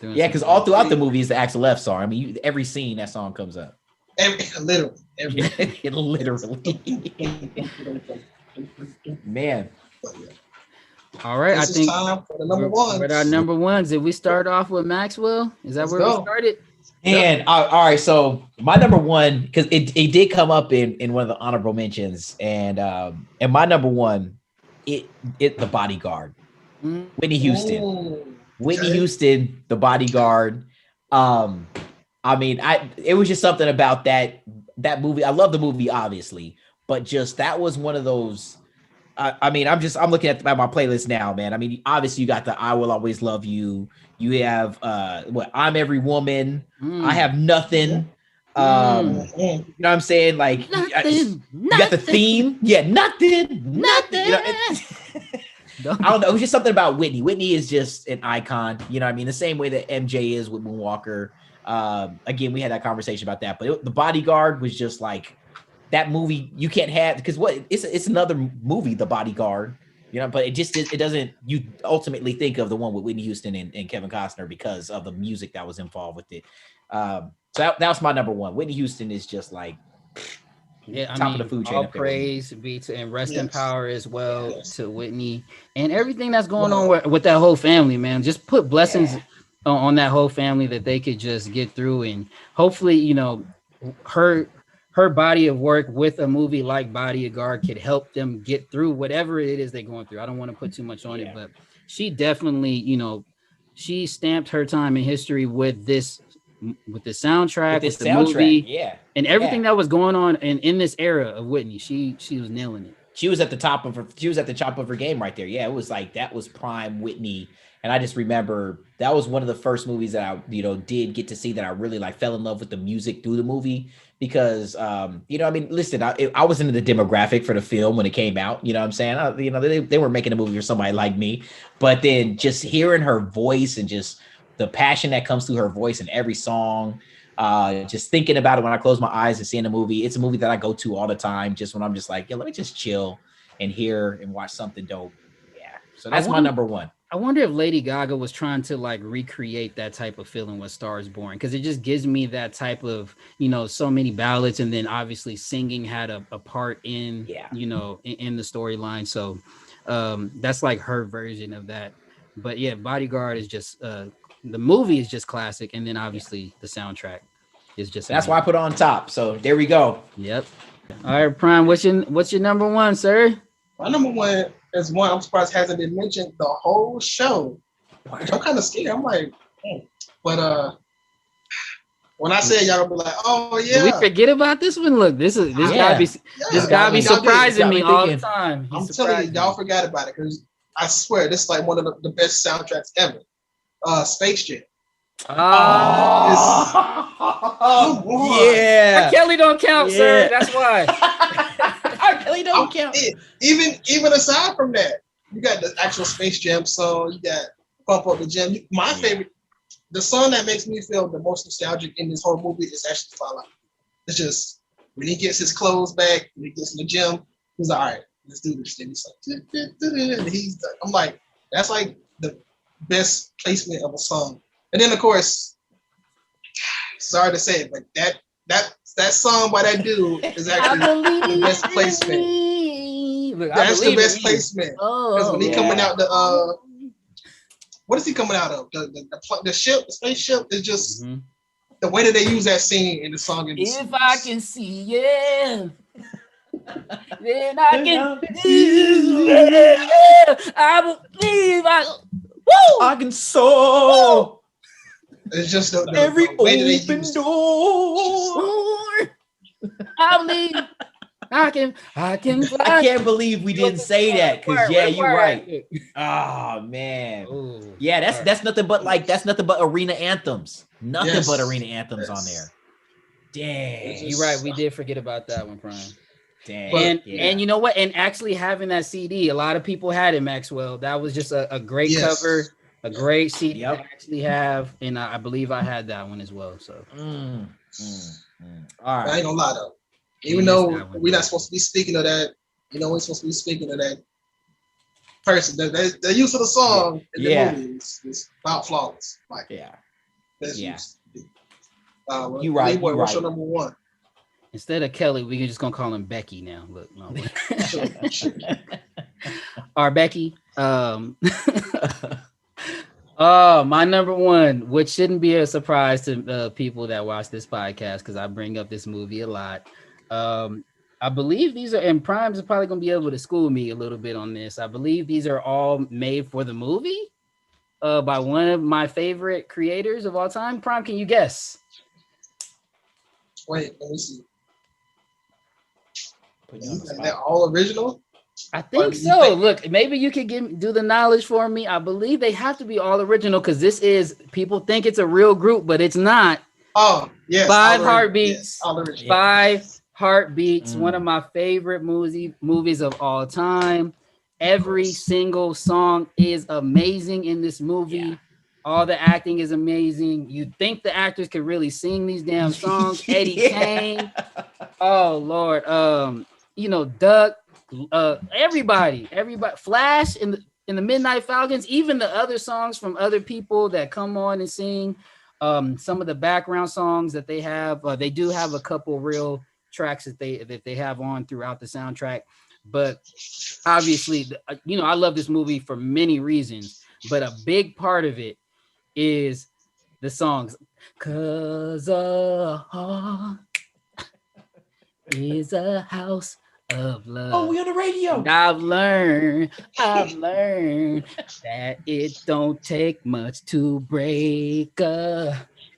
Yeah, because all throughout the movie is the Axel F song. I mean, every scene that song comes up.
Literally.
Man.
All right,
I think time for the number ones.
With our number ones, did we start off with Maxwell? Is that where we started?
And all right, so my number one, because it did come up in one of the honorable mentions, and my number one, it The Bodyguard, Whitney Houston.
Ooh.
Whitney Houston, The Bodyguard. I mean, it was just something about that movie. I love the movie, obviously, but just that was one of those. I mean, I'm looking at my playlist now, man. I mean, obviously, you got the "I Will Always Love You." You have "I'm Every Woman." I Have Nothing. You know what I'm saying? Like, you got the theme. Yeah, nothing. You know, I don't know. It was just something about Whitney. Whitney is just an icon. You know what I mean? The same way that MJ is with Moonwalker. Again, we had that conversation about that. But The Bodyguard was just like that movie you can't have, because it's another movie, The Bodyguard. You know, but it doesn't, you ultimately think of the one with Whitney Houston and Kevin Costner because of the music that was involved with it. So that was my number one. Whitney Houston is just like top of the food chain.
All praise be to, and rest in power as well to Whitney and everything that's going on with that whole family, man. Just put blessings on that whole family that they could just get through, and hopefully, her body of work with a movie like Bodyguard could help them get through whatever it is they're going through. I don't want to put too much on it, but she definitely, she stamped her time in history with the soundtrack, with the movie, and everything that was going on in this era of Whitney. She was nailing it.
She was at the top of her game right there. Yeah, it was like that was prime Whitney. And I just remember that was one of the first movies that I, did get to see that I really like fell in love with the music through the movie because, I mean, listen, I was into the demographic for the film when it came out, you know what I'm saying? They were making a movie for somebody like me, but then just hearing her voice and just the passion that comes through her voice in every song, just thinking about it when I close my eyes and seeing the movie, it's a movie that I go to all the time, just when I'm just like, let me just chill and hear and watch something dope. Yeah. So that's my number one.
I wonder if Lady Gaga was trying to like recreate that type of feeling with Star is Born, because it just gives me that type of, so many ballads, and then obviously singing had a part in, in the storyline. So that's like her version of that. But yeah, Bodyguard is just the movie is just classic, and then obviously the soundtrack is just
that's why I put it on top. So there we go.
Yep. All right, Prime, what's your number one, sir?
My number one is one I'm surprised hasn't been mentioned the whole show. Which I'm kind of scared. I'm like, but when I say it, y'all gonna be like, oh yeah.
Did we forget about this one? Look, this gotta be surprising me all the time.
I'm telling you, y'all forgot about it because I swear this is like one of the best soundtracks ever. Space Jam.
Yeah. Kelly don't count, sir. That's why.
Kelly don't count.
Even aside from that, you got the actual Space Jam song. You got Pump Up the Jam. My favorite, the song that makes me feel the most nostalgic in this whole movie is actually Twilight. It's just when he gets his clothes back, when he gets in the gym, he's like, all right, let's do this. And he's like, I'm like, that's like the best placement of a song. And then of course, sorry to say it, but that song by that dude is actually the best placement. That's the best placement. Because when he coming out what is he coming out of? The ship, the spaceship is just the way that they use that scene in the song.
If I can see you, then I can do it. I believe
I can soar.
It's just
every
way that they
open
use
door.
I believe I can fly.
I can't believe we didn't say that because you're right. Oh man. Ooh, that's nothing but arena anthems. Nothing but arena anthems on there. Dang.
You're right. We did forget about that one, Prime.
Dang.
And you know what? And actually having that CD, a lot of people had it, Maxwell. That was just a great cover, a great CD to actually have. And I believe I had that one as well. So
all right.
I ain't gonna lie though. Even though we're not supposed to be speaking of that, we're supposed to be speaking of that person. The use of the song in the movie is about flawless. Like, that's use.
You right.
Leeboy, what's your number one?
Instead of Kelly, we can just gonna call him Becky now. Look, no. Our Becky. My number one, which shouldn't be a surprise to people that watch this podcast, because I bring up this movie a lot. I believe these are, and Prime's is probably gonna be able to school me a little bit on this. I believe these are all made for the movie, by one of my favorite creators of all time. Prime, can you guess?
Wait, let me see. They're all original?
I think so. Look, maybe you could do the knowledge for me. I believe they have to be all original, because this is, people think it's a real group, but it's not.
Oh, yes.
Five Heartbeats.
Yes, all original.
Five Heartbeats, one of my favorite movies of all time. Every single song is amazing in this movie. Yeah. All the acting is amazing. You think the actors could really sing these damn songs. Eddie Kane. Oh Lord. Duck. Everybody. Flash in the Midnight Falcons. Even the other songs from other people that come on and sing. Some of the background songs that they have. They do have a couple real tracks that they have on throughout the soundtrack. But obviously, I love this movie for many reasons. But a big part of it is the songs. 'Cause a heart is a house of love.
Oh, we on the radio.
And I've learned that it don't take much to break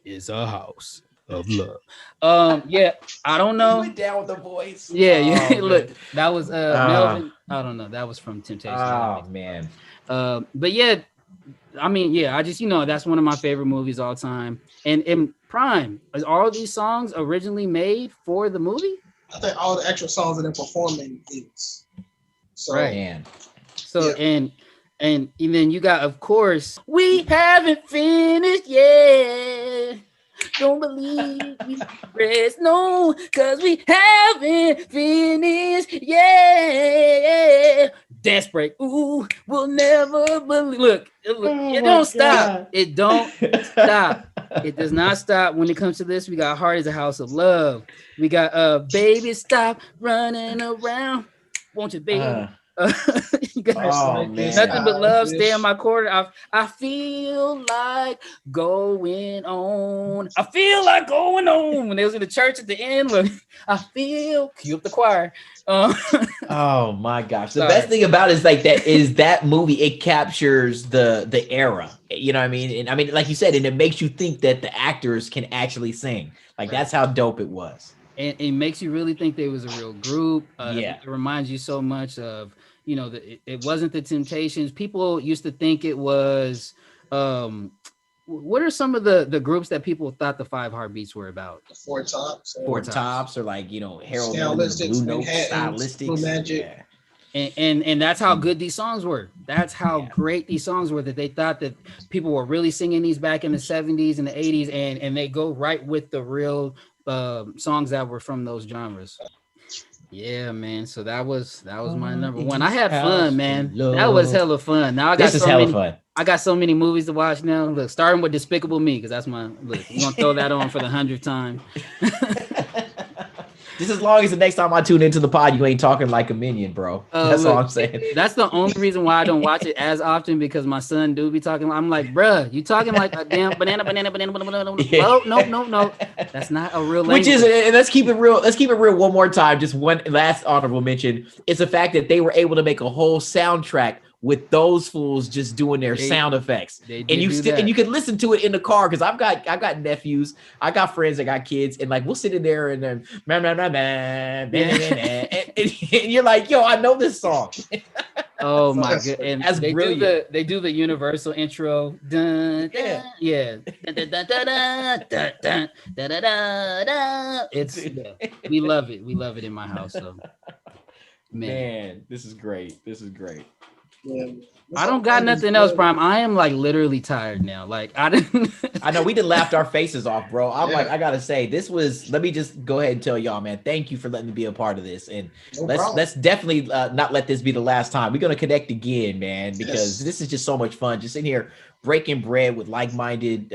is a house of love. I don't know.
Went down with the voice.
Yeah. Look, that was Melvin. I don't know. That was from Temptation.
Oh man.
But yeah. I mean, I just, that's one of my favorite movies all time. And in Prime, is all these songs originally made for the movie?
I think all the extra songs that they're performing is. So,
right. Man. So, and then you got, of course, we haven't finished yet. Don't believe we rest, no, because we haven't finished yet. Dance break, ooh, we'll never believe. Look, it don't stop. It don't stop. It does not stop. When it comes to this, we got Heart is a House of Love. We got Baby Stop Running Around. Won't you, baby? You guys, nothing but love, stay in my corner. I feel like going on. When they was in the church at the end, look, I feel, cue up the choir.
Oh my gosh. The best thing about it is that movie, it captures the era. You know what I mean? And I mean, like you said, and it makes you think that the actors can actually sing. Like, that's how dope it was.
And it makes you really think they was a real group. It reminds you so much of, it wasn't the Temptations. People used to think it was, what are some of the groups that people thought the Five Heartbeats were about?
The Four Tops.
Four Tops, or like, Harold
Stylistics,
Blue Note, Stylistics.
Blue Magic.
Yeah. And that's how good these songs were. That's how great these songs were, that they thought that people were really singing these back in the 70s and the 80s, and they go right with the real songs that were from those genres. Yeah, man. So that was my number one. I had fun, man. That was hella fun. Now I got fun. I got so many movies to watch now. Look, starting with Despicable Me, because that's my look. We're gonna throw that on for the 100th time.
Just as long as the next time I tune into the pod, you ain't talking like a minion, bro. That's all I'm saying. That's
the only reason why I don't watch it as often, because my son do be talking. I'm like, bruh, you talking like a damn banana. Yeah. Oh, no. That's not a real language.
Which is, and let's keep it real. Let's keep it real one more time. Just one last honorable mention. It's the fact that they were able to make a whole soundtrack with those fools just doing their sound effects, and you can listen to it in the car, because I've got nephews, I got friends that got kids, and like we'll sit in there and then and you're like, yo, I know this song.
Oh my god! And
that's
they
brilliant.
They do the universal intro. Dun, dun, yeah. It's we love it. We love it in my house. So
man, this is great. This is great.
Yeah.
I don't got nothing else, Prime. I am like literally tired now. Like I didn't.
I know we did laughed our faces off, bro. I'm like, I gotta say, this was. Let me just go ahead and tell y'all, man. Thank you for letting me be a part of this, and let's definitely not let this be the last time. We're gonna connect again, man, because this is just so much fun. Just in here breaking bread with like-minded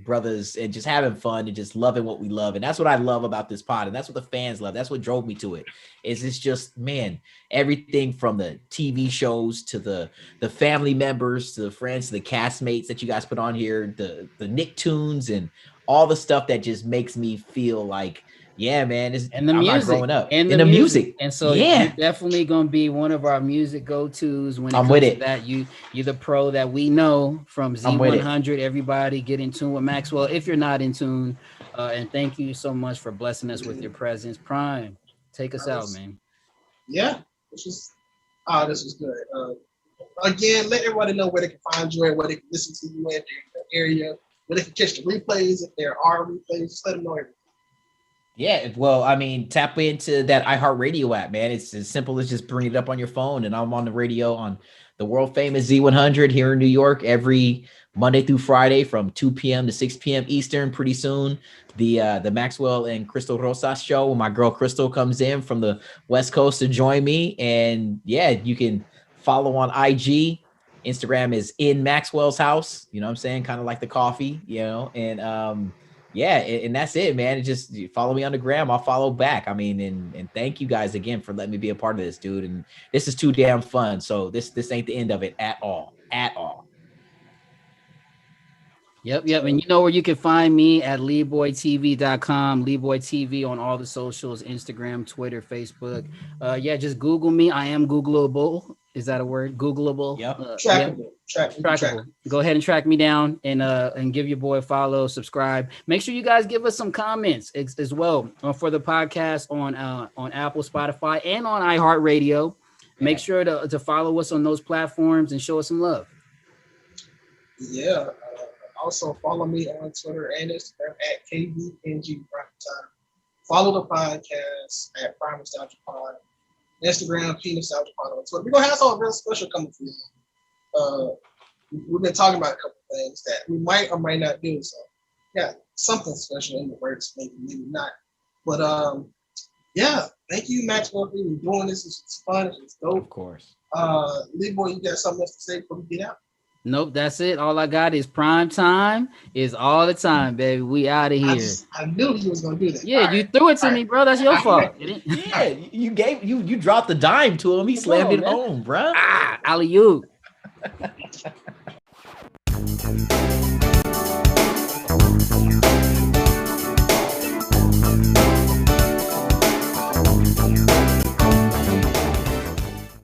brothers and just having fun and just loving what we love, and that's what I love about this pod, and that's what the fans love. That's what drove me to it. Is it's just, man, everything from the TV shows to the family members to the friends to the castmates that you guys put on here, the Nicktoons and all the stuff that just makes me feel like, yeah, man,
and the
I'm
music
not growing up.
and
the music.
And so you're definitely gonna be one of our music go-tos when it comes to that. You're the pro that we know from Z100. Everybody get in tune with Maxwell if you're not in tune. And thank you so much for blessing us with your presence. Prime, take us out, man.
Yeah, this was good. Again, let everybody know where they can find you and where they can listen to you in the area, where they can catch the replays if there are replays. Just let them know everything.
Yeah, well, I mean, tap into that iHeartRadio app, man. It's as simple as just bringing it up on your phone, and I'm on the radio on the world famous Z100 here in New York every Monday through Friday from 2 p.m. to 6 p.m. Eastern. Pretty soon, the Maxwell and Crystal Rosas show, when my girl Crystal comes in from the West Coast to join me, and yeah, you can follow on IG. Instagram is in Maxwell's house. You know what I'm saying? Kind of like the coffee, you know, and yeah, and that's it, man. Just follow me on the gram. I'll follow back. I mean, and thank you guys again for letting me be a part of this, dude. And this is too damn fun. So this ain't the end of it at all.
Yep. And you know where you can find me at LeeboyTV.com, Leeboy TV on all the socials, Instagram, Twitter, Facebook. Yeah, just Google me. I am Googleable. Is that a word? Googleable.
Yep. Trackable.
Go ahead and track me down and give your boy a follow, subscribe. Make sure you guys give us some comments as well for the podcast on Apple, Spotify, and on iHeartRadio. Make sure to follow us on those platforms and show us some love.
Yeah. Also follow me on Twitter and Instagram at KBNG Primetime. Follow the podcast at Prime Nostalgia Pod. Instagram, P Nostalgia Pod on Twitter. We're gonna have something real special coming for you. We've been talking about a couple of things that we might or might not do. So yeah, something special in the works, maybe not. But yeah, thank you, Maxwell, for doing this. It's fun, it's dope.
Of course.
Leeboy, you got something else to say before we get out?
Nope, that's it. All I got is prime time. Is all the time, baby. We out of here.
I knew you was gonna do that.
Yeah, you threw it to me, bro. That's your fault.
Yeah, you dropped the dime to him. He slammed it home, bro.
Alley-oop.